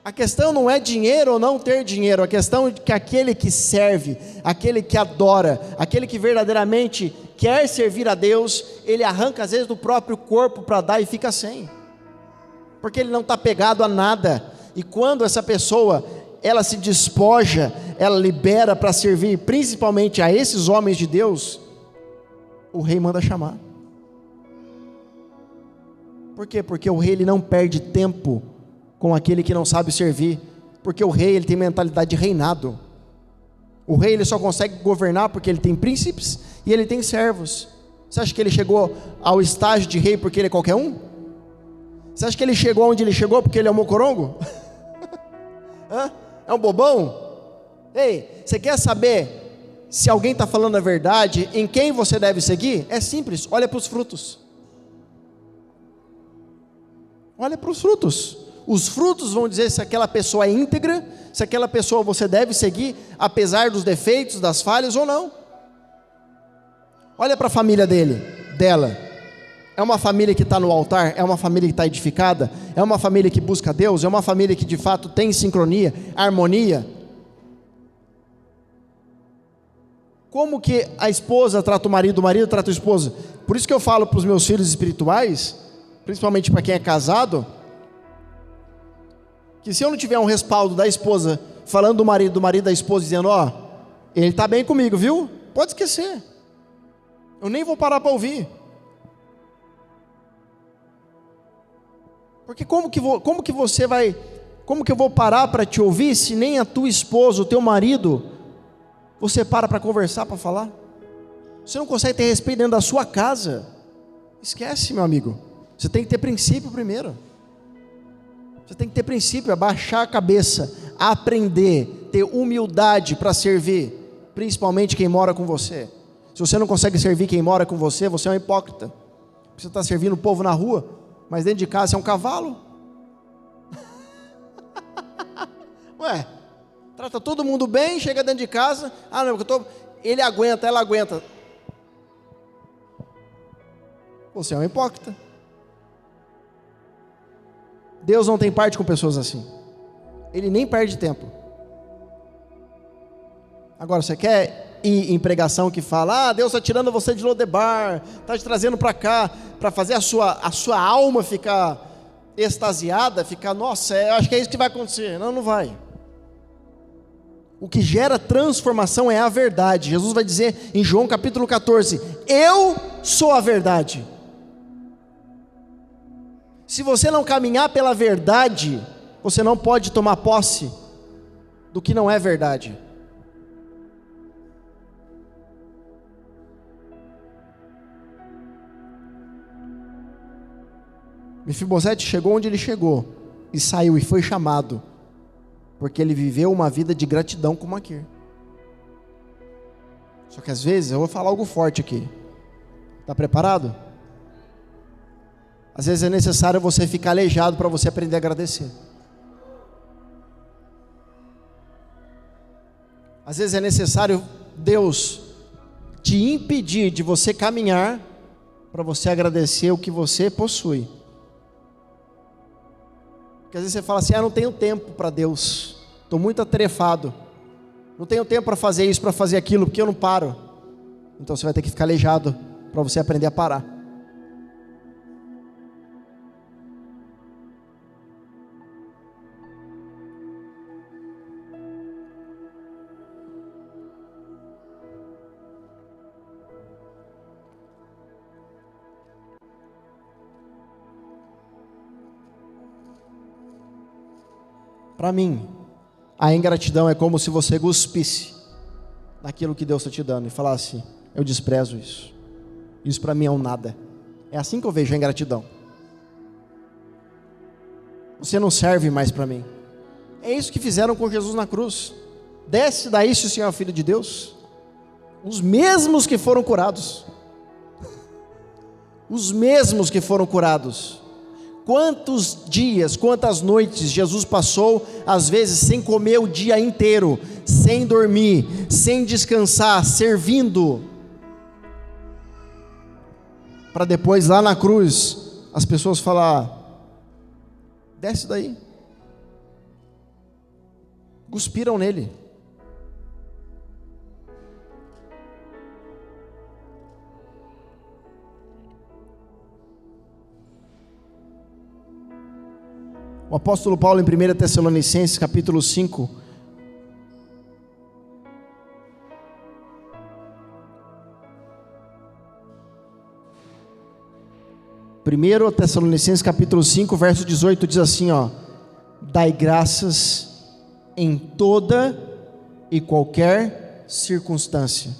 A questão não é dinheiro ou não ter dinheiro, a questão é que aquele que serve, aquele que adora, aquele que verdadeiramente quer servir a Deus, ele arranca às vezes do próprio corpo para dar e fica sem, porque ele não está pegado a nada. E quando essa pessoa, ela se despoja, ela libera para servir principalmente a esses homens de Deus, o rei manda chamar. Por quê? Porque o rei ele não perde tempo com aquele que não sabe servir, porque o rei ele tem mentalidade de reinado. O rei ele só consegue governar porque ele tem príncipes e ele tem servos. Você acha que ele chegou ao estágio de rei porque ele é qualquer um? Você acha que ele chegou onde ele chegou porque ele é um mocorongo? É um bobão? Ei, você quer saber se alguém está falando a verdade, em quem você deve seguir? É simples, olha para os frutos. Olha para os frutos. Os frutos vão dizer se aquela pessoa é íntegra, se aquela pessoa você deve seguir, apesar dos defeitos, das falhas ou não. Olha para a família dela. É uma família que está no altar? É uma família que está edificada? É uma família que busca Deus? É uma família que de fato tem sincronia, harmonia? Como que a esposa trata o marido trata a esposa? Por isso que eu falo para os meus filhos espirituais, principalmente para quem é casado, que se eu não tiver um respaldo da esposa, falando do marido da esposa, dizendo, ele está bem comigo, viu? Pode esquecer, eu nem vou parar para ouvir, porque como que eu vou parar para te ouvir, se nem a tua esposa, o teu marido, você para conversar, para falar? Você não consegue ter respeito dentro da sua casa, esquece, meu amigo. Você tem que ter princípio primeiro. Você tem que ter princípio, abaixar a cabeça, aprender, ter humildade para servir, principalmente quem mora com você. Se você não consegue servir quem mora com você, você é um hipócrita. Você está servindo o povo na rua, mas dentro de casa você é um cavalo. Ué, trata todo mundo bem, chega dentro de casa, não, ele aguenta, ela aguenta. Você é um hipócrita. Deus não tem parte com pessoas assim. Ele nem perde tempo. Agora, você quer ir em pregação que fala, Deus está tirando você de Lodebar, está te trazendo para cá, para fazer a sua alma ficar extasiada, ficar, nossa, eu acho que é isso que vai acontecer. Não vai. O que gera transformação é a verdade. Jesus vai dizer em João capítulo 14, eu sou a verdade. Se você não caminhar pela verdade, você não pode tomar posse do que não é verdade. Mefibosete chegou onde ele chegou e saiu e foi chamado, porque ele viveu uma vida de gratidão como aqui. Só que às vezes eu vou falar algo forte aqui. Está preparado? Às vezes é necessário você ficar aleijado para você aprender a agradecer. Às vezes é necessário Deus te impedir de você caminhar para você agradecer o que você possui. Porque às vezes você fala assim, não tenho tempo para Deus, estou muito atarefado, não tenho tempo para fazer isso, para fazer aquilo, porque eu não paro. Então você vai ter que ficar aleijado para você aprender a parar. Para mim, a ingratidão é como se você cuspisse naquilo que Deus está te dando e falasse, eu desprezo isso. Isso para mim é um nada. É assim que eu vejo a ingratidão. Você não serve mais para mim. É isso que fizeram com Jesus na cruz. Desce daí, se o Senhor é filho de Deus. Os mesmos que foram curados. Os mesmos que foram curados. Quantos dias, quantas noites Jesus passou, às vezes sem comer o dia inteiro, sem dormir, sem descansar, servindo, para depois lá na cruz, as pessoas falar, desce daí, cuspiram nele. O apóstolo Paulo, em 1 Tessalonicenses, capítulo 5, verso 18, diz assim, dai graças em toda e qualquer circunstância,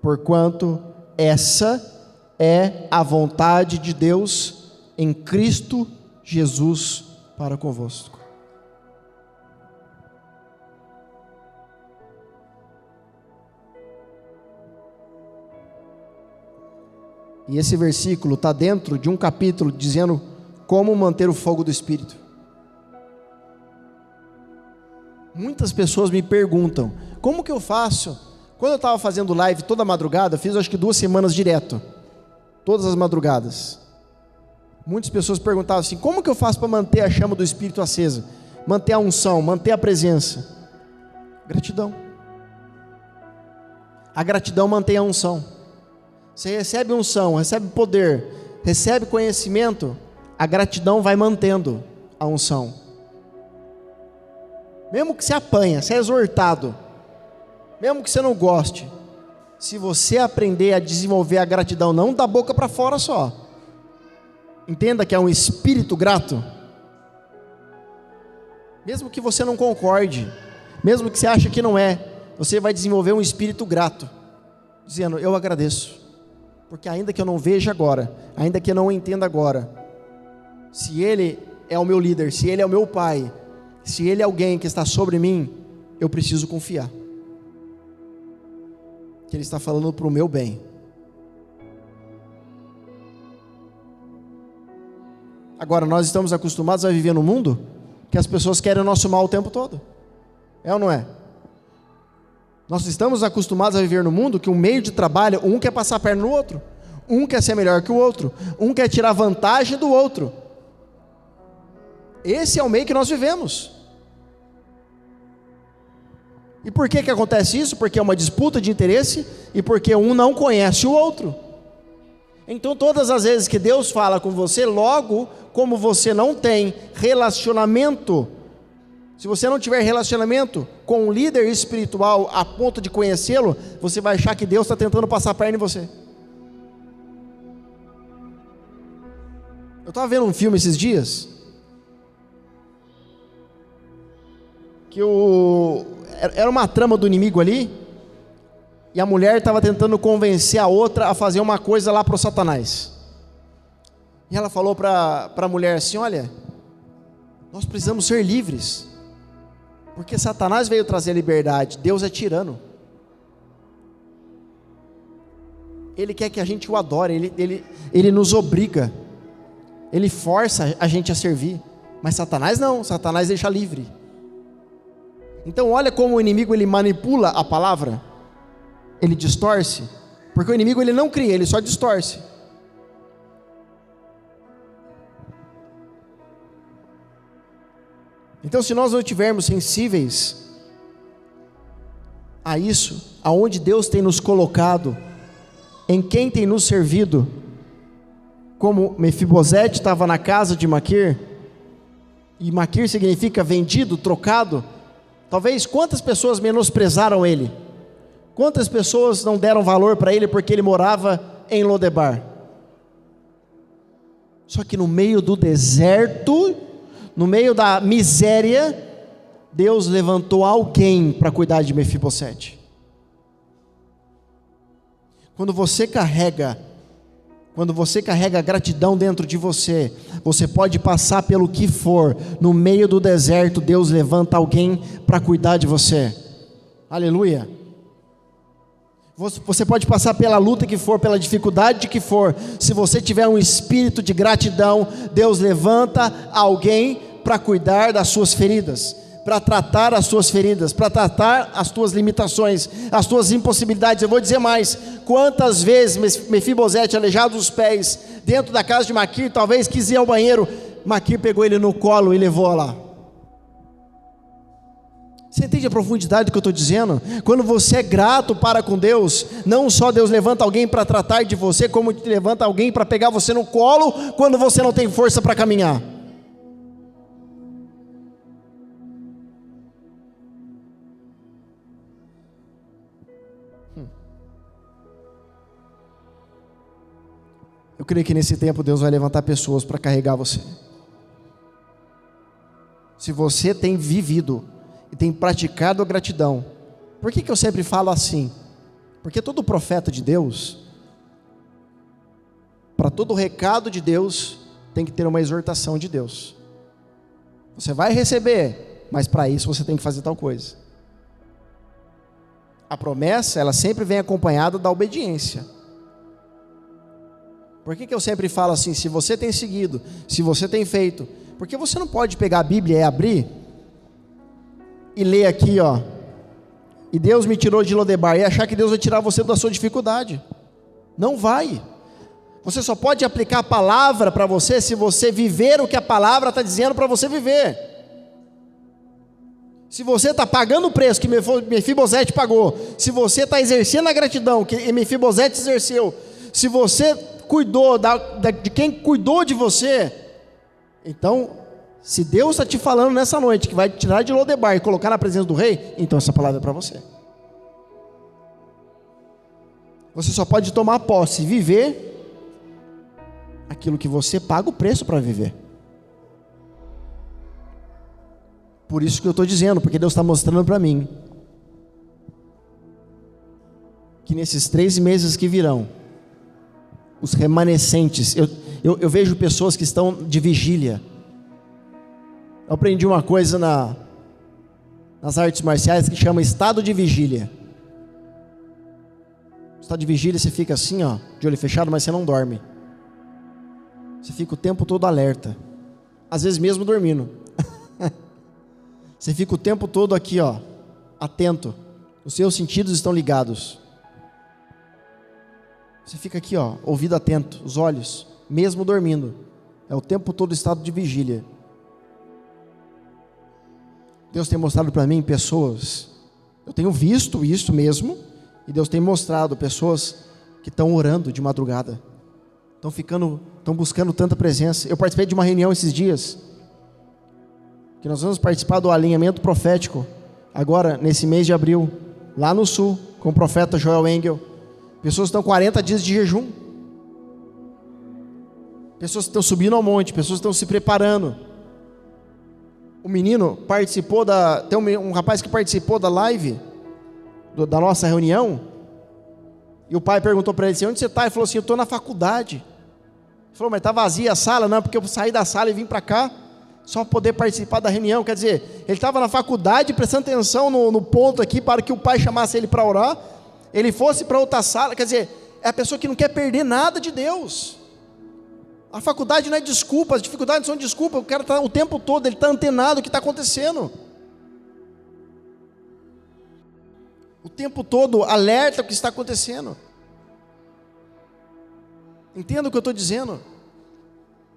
porquanto essa é a vontade de Deus em Cristo Jesus para convosco. E esse versículo está dentro de um capítulo dizendo como manter o fogo do Espírito. Muitas pessoas me perguntam, como que eu faço? Quando eu estava fazendo live toda madrugada, eu fiz acho que 2 semanas direto, todas as madrugadas. Muitas pessoas perguntavam assim, como que eu faço para manter a chama do Espírito acesa? Manter a unção, manter a presença? Gratidão. A gratidão mantém a unção. Você recebe unção, recebe poder, recebe conhecimento, a gratidão vai mantendo a unção. Mesmo que você apanha, você é exortado, mesmo que você não goste, se você aprender a desenvolver a gratidão, não da boca para fora só, entenda que é um espírito grato, mesmo que você não concorde, mesmo que você ache que não é, você vai desenvolver um espírito grato, dizendo, eu agradeço, porque ainda que eu não veja agora, ainda que eu não entenda agora, se Ele é o meu líder, se Ele é o meu Pai, se Ele é alguém que está sobre mim, eu preciso confiar, que Ele está falando para o meu bem. Agora, nós estamos acostumados a viver no mundo que as pessoas querem o nosso mal o tempo todo, é ou não é? Nós estamos acostumados a viver no mundo que o meio de trabalho, um quer passar a perna no outro, um quer ser melhor que o outro, um quer tirar vantagem do outro. Esse é o meio que nós vivemos. E por que acontece isso? Porque é uma disputa de interesse e porque um não conhece o outro. Então todas as vezes que Deus fala com você, logo como você não tem relacionamento, se você não tiver relacionamento com um líder espiritual a ponto de conhecê-lo, você vai achar que Deus está tentando passar a perna em você. Eu estava vendo um filme esses dias, que era uma trama do inimigo ali, e a mulher estava tentando convencer a outra a fazer uma coisa lá para o Satanás. E ela falou para a mulher assim, olha, nós precisamos ser livres, porque Satanás veio trazer liberdade, Deus é tirano. Ele quer que a gente o adore, ele nos obriga, ele força a gente a servir, mas Satanás não, Satanás deixa livre. Então olha como o inimigo ele manipula a palavra, ele distorce, porque o inimigo ele não cria, ele só distorce. Então se nós não estivermos sensíveis a isso, aonde Deus tem nos colocado, em quem tem nos servido, como Mefibosete estava na casa de Maquir, e Maquir significa vendido, trocado, talvez quantas pessoas menosprezaram ele, quantas pessoas não deram valor para ele porque ele morava em Lodebar, só que no meio do deserto, no meio da miséria, Deus levantou alguém para cuidar de Mefibosete. Quando você carrega gratidão dentro de você, você pode passar pelo que for, no meio do deserto, Deus levanta alguém para cuidar de você, aleluia. Você pode passar pela luta que for, pela dificuldade que for, se você tiver um espírito de gratidão, Deus levanta alguém para cuidar das suas feridas, para tratar as suas feridas, para tratar as tuas limitações, as tuas impossibilidades. Eu vou dizer mais, quantas vezes Mefibosete, aleijado dos pés, dentro da casa de Maquir, talvez quis ir ao banheiro, Maquir pegou ele no colo e levou lá. Você entende a profundidade do que eu estou dizendo? Quando você é grato para com Deus, não só Deus levanta alguém para tratar de você, como levanta alguém para pegar você no colo quando você não tem força para caminhar. Eu creio que nesse tempo Deus vai levantar pessoas para carregar você. Se você tem vivido e tem praticado a gratidão. Por que eu sempre falo assim? Porque todo profeta de Deus, para todo recado de Deus, tem que ter uma exortação de Deus. Você vai receber, mas para isso você tem que fazer tal coisa. A promessa, ela sempre vem acompanhada da obediência. Por que eu sempre falo assim? Se você tem seguido, se você tem feito, porque você não pode pegar a Bíblia e abrir e ler aqui, ó, e Deus me tirou de Lodebar, e achar que Deus vai tirar você da sua dificuldade. Não vai. Você só pode aplicar a palavra para você se você viver o que a palavra está dizendo para você viver. Se você está pagando o preço que Mefibosete pagou, se você está exercendo a gratidão que Mefibosete exerceu, se você cuidou de quem cuidou de você, então, se Deus está te falando nessa noite que vai te tirar de Lodebar e colocar na presença do rei, então essa palavra é para você. Você só pode tomar posse e viver aquilo que você paga o preço para viver. Por isso que eu estou dizendo, porque Deus está mostrando para mim que nesses 3 meses que virão, os remanescentes, eu vejo pessoas que estão de vigília. Eu aprendi uma coisa nas artes marciais que chama estado de vigília. Estado de vigília, você fica assim, ó, de olho fechado, mas você não dorme. Você fica o tempo todo alerta, às vezes mesmo dormindo. Você fica o tempo todo aqui, ó, atento. Os seus sentidos estão ligados. Você fica aqui, ó, ouvido atento, os olhos, mesmo dormindo. É o tempo todo estado de vigília. Deus tem mostrado para mim pessoas, eu tenho visto isso mesmo, e Deus tem mostrado pessoas que estão orando de madrugada, estão buscando tanta presença. Eu participei de uma reunião esses dias, que nós vamos participar do alinhamento profético, agora nesse mês de abril, lá no sul, com o profeta Joel Engel. Pessoas estão 40 dias de jejum, pessoas estão subindo ao monte, pessoas estão se preparando. O menino participou tem um rapaz que participou da live, da nossa reunião, e o pai perguntou para ele assim: onde você está? Ele falou assim: eu estou na faculdade. Ele falou: mas está vazia a sala? Não, porque eu saí da sala e vim para cá, só para poder participar da reunião. Quer dizer, ele estava na faculdade, prestando atenção no ponto aqui, para que o pai chamasse ele para orar, ele fosse para outra sala. Quer dizer, é a pessoa que não quer perder nada de Deus. A faculdade não é desculpa, as dificuldades não são desculpa. O cara está o tempo todo, ele está antenado o que está acontecendo. O tempo todo alerta o que está acontecendo. Entenda o que eu estou dizendo.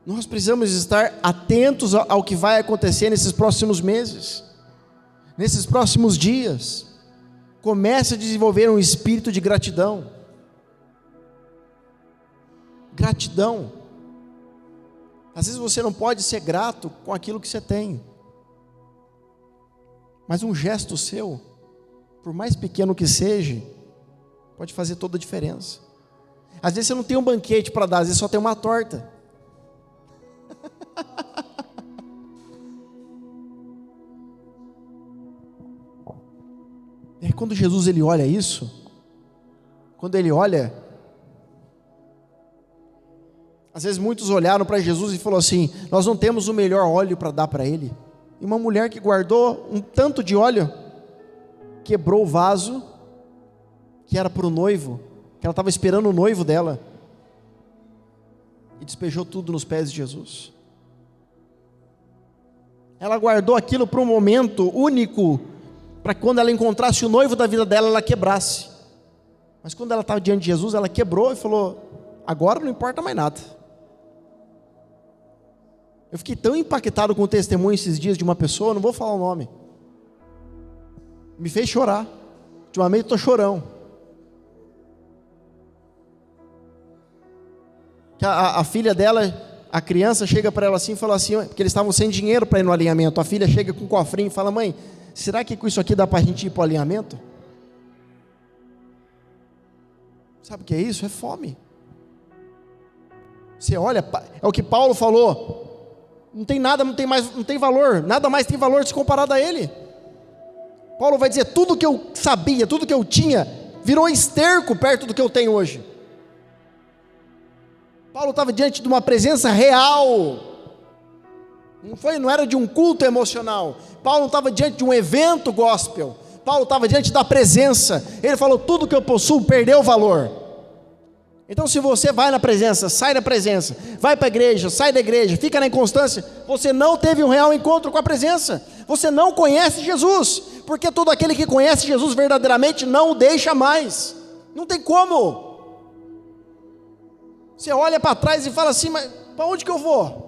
Nós precisamos estar atentos ao que vai acontecer nesses próximos meses, nesses próximos dias. Comece a desenvolver um espírito de gratidão. Gratidão. Às vezes você não pode ser grato com aquilo que você tem, mas um gesto seu, por mais pequeno que seja, pode fazer toda a diferença. Às vezes você não tem um banquete para dar, às vezes só tem uma torta. E aí, quando Jesus ele olha isso, quando ele olha, às vezes muitos olharam para Jesus e falaram assim: nós não temos o melhor óleo para dar para ele. E uma mulher que guardou um tanto de óleo, quebrou o vaso, que era para o noivo, que ela estava esperando o noivo dela, e despejou tudo nos pés de Jesus. Ela guardou aquilo para um momento único, para que quando ela encontrasse o noivo da vida dela, ela quebrasse. Mas quando ela estava diante de Jesus, ela quebrou e falou: agora não importa mais nada. Eu fiquei tão impactado com o testemunho esses dias de uma pessoa, não vou falar o nome, Me fez chorar. Ultimamente estou chorão. A filha dela, a criança chega para ela assim e fala assim, porque eles estavam sem dinheiro para ir no alinhamento. A filha chega com um cofrinho e fala: mãe, será que com isso aqui dá para a gente ir para o alinhamento? Sabe o que é isso? É fome. Você olha, é o que Paulo falou. Não tem nada, não tem valor. Nada mais tem valor se comparado a ele. Paulo vai dizer: tudo que eu sabia, tudo que eu tinha, virou esterco perto do que eu tenho hoje. Paulo estava diante de uma presença real. Não era de um culto emocional. Paulo estava diante de um evento gospel. Paulo estava diante da presença. Ele falou: tudo que eu possuo perdeu valor. Então, se você vai na presença, sai da presença, vai para a igreja, sai da igreja, fica na inconstância, você não teve um real encontro com a presença. Você não conhece Jesus, porque todo aquele que conhece Jesus verdadeiramente não o deixa mais. Não tem como. Você olha para trás e fala assim: mas para onde que eu vou?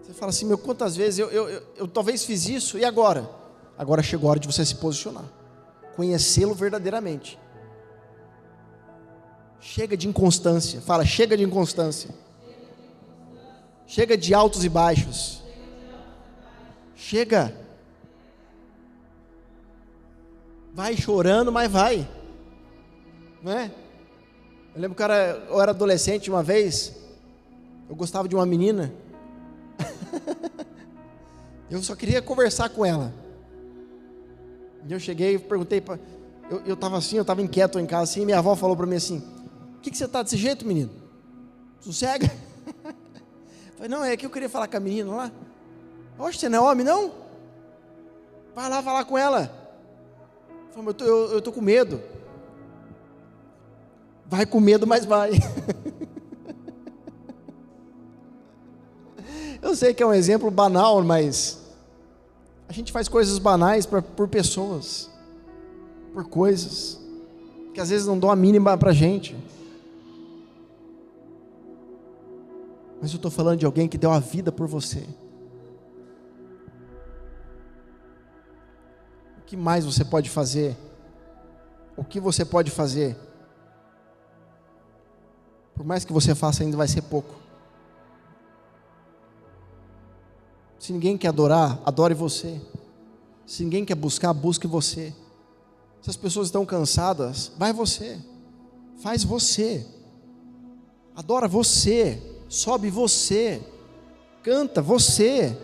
Você fala assim: meu, quantas vezes eu talvez fiz isso, e agora? Agora chegou a hora de você se posicionar, conhecê-lo verdadeiramente. Chega de inconstância. Fala: chega de inconstância. Chega de altos e baixos. Chega. Vai chorando, mas vai. Não é? Eu lembro que eu era adolescente uma vez. Eu gostava de uma menina. Eu só queria conversar com ela. E eu cheguei e perguntei para... Eu estava assim, eu estava inquieto em casa assim, e minha avó falou para mim assim: por que você está desse jeito, menino? Sossega. Eu falei: não, é que eu queria falar com a menina lá. Oxe, você não é homem não? Vai lá falar com ela. Eu falei: eu estou com medo. Vai com medo, mas vai. Eu sei que é um exemplo banal, mas a gente faz coisas banais por pessoas, por coisas que às vezes não dão a mínima para a gente. Mas eu estou falando de alguém que deu a vida por você. O que mais você pode fazer? O que você pode fazer? Por mais que você faça, ainda vai ser pouco. Se ninguém quer adorar, adore você. Se ninguém quer buscar, busque você. Se as pessoas estão cansadas, vai você. Faz você. Adora você. Sobe você. Canta você.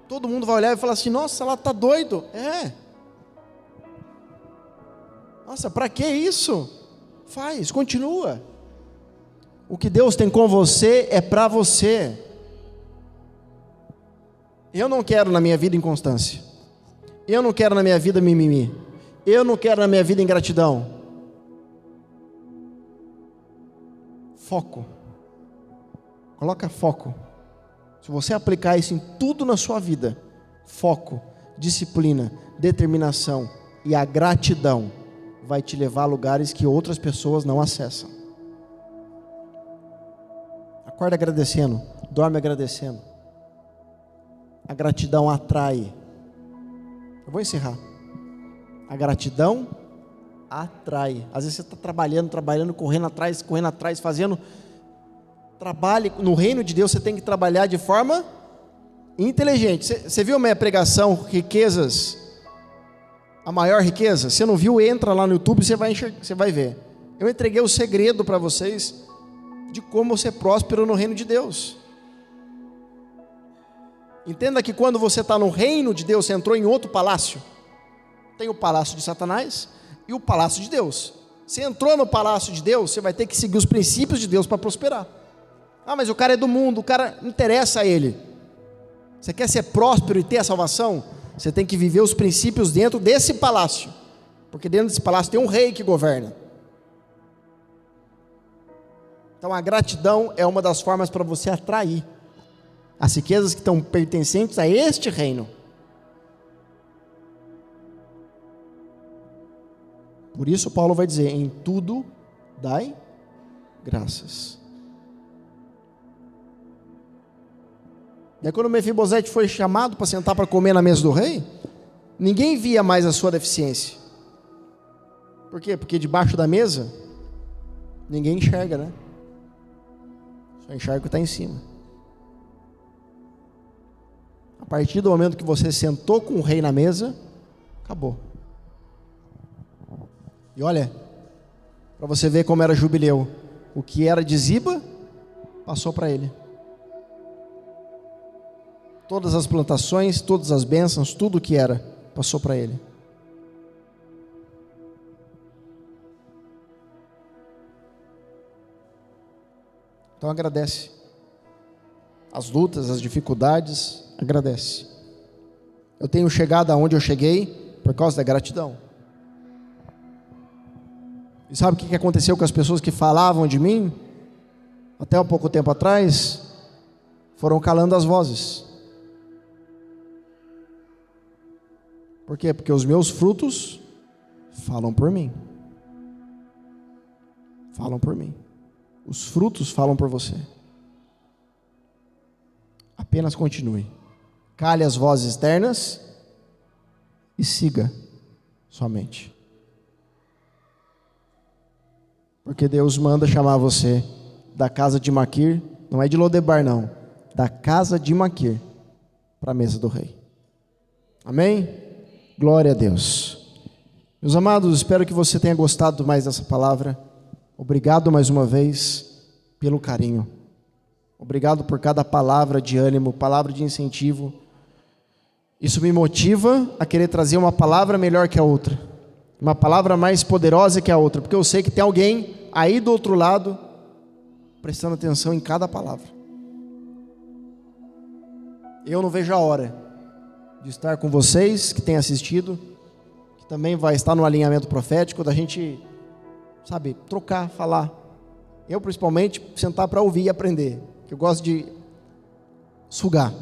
Todo mundo vai olhar e falar assim: nossa, ela está doido. É. Nossa, para que isso? Faz, continua. O que Deus tem com você é para você. Eu não quero na minha vida inconstância. Eu não quero na minha vida mimimi. Eu não quero na minha vida ingratidão. Foco. Coloca foco. Se você aplicar isso em tudo na sua vida, foco, disciplina, determinação e a gratidão vai te levar a lugares que outras pessoas não acessam. Acorda agradecendo, dorme agradecendo. A gratidão atrai. Eu vou encerrar. A gratidão atrai. Às vezes você está trabalhando, correndo atrás, fazendo. Trabalhe. No reino de Deus você tem que trabalhar de forma inteligente. Você viu a minha pregação, riquezas? A maior riqueza? Se não viu, entra lá no YouTube, você vai ver. Eu entreguei o segredo para vocês de como ser próspero no reino de Deus. Entenda que quando você está no reino de Deus, você entrou em outro palácio. Tem o palácio de Satanás e o palácio de Deus. Você entrou no palácio de Deus, você vai ter que seguir os princípios de Deus para prosperar. Ah, mas o cara é do mundo, o cara não interessa a ele. Você quer ser próspero e ter a salvação? Você tem que viver os princípios dentro desse palácio. Porque dentro desse palácio tem um rei que governa. Então a gratidão é uma das formas para você atrair as riquezas que estão pertencentes a este reino. Por isso Paulo vai dizer: em tudo dai graças. E aí quando Mefibosete foi chamado para sentar para comer na mesa do rei, ninguém via mais a sua deficiência. Por quê? Porque debaixo da mesa, ninguém enxerga, né? Só enxerga o que está em cima. A partir do momento que você sentou com o rei na mesa, acabou. E olha, para você ver como era jubileu, o que era de Ziba, passou para ele. Todas as plantações, todas as bênçãos, tudo o que era, passou para ele. Então agradece. As lutas, as dificuldades, agradece. Eu tenho chegado aonde eu cheguei por causa da gratidão. E sabe o que aconteceu com as pessoas que falavam de mim? Até há pouco tempo atrás, foram calando as vozes. Por quê? Porque os meus frutos falam por mim. Falam por mim. Os frutos falam por você. Apenas continue. Cale as vozes externas e siga somente. Porque Deus manda chamar você da casa de Maquir, não é de Lodebar não, da casa de Maquir para a mesa do rei. Amém? Glória a Deus. Meus amados, espero que você tenha gostado mais dessa palavra. Obrigado mais uma vez pelo carinho. Obrigado por cada palavra de ânimo, palavra de incentivo. Isso me motiva a querer trazer uma palavra melhor que a outra, uma palavra mais poderosa que a outra, porque eu sei que tem alguém aí do outro lado prestando atenção em cada palavra. Eu não vejo a hora de estar com vocês que têm assistido, que também vai estar no alinhamento profético, da gente, sabe, trocar, falar. Eu principalmente sentar para ouvir e aprender, que eu gosto de sugar.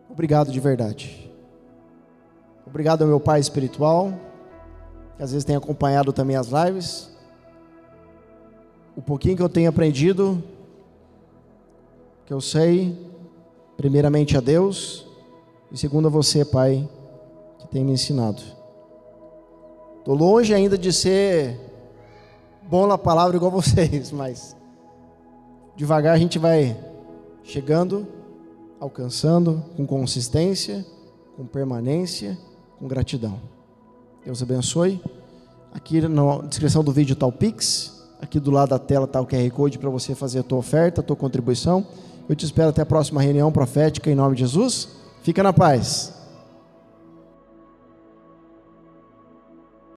Obrigado de verdade. Obrigado ao meu pai espiritual, que às vezes tem acompanhado também as lives. O pouquinho que eu tenho aprendido, que eu sei, primeiramente a Deus, e segundo a você, Pai, que tem me ensinado. Estou longe ainda de ser bom na palavra igual vocês, mas devagar a gente vai chegando, alcançando, com consistência, com permanência, com gratidão. Deus abençoe. Aqui na descrição do vídeo está o Pix. Aqui do lado da tela está o QR Code para você fazer a tua oferta, a tua contribuição. Eu te espero até a próxima reunião profética em nome de Jesus. Fica na paz.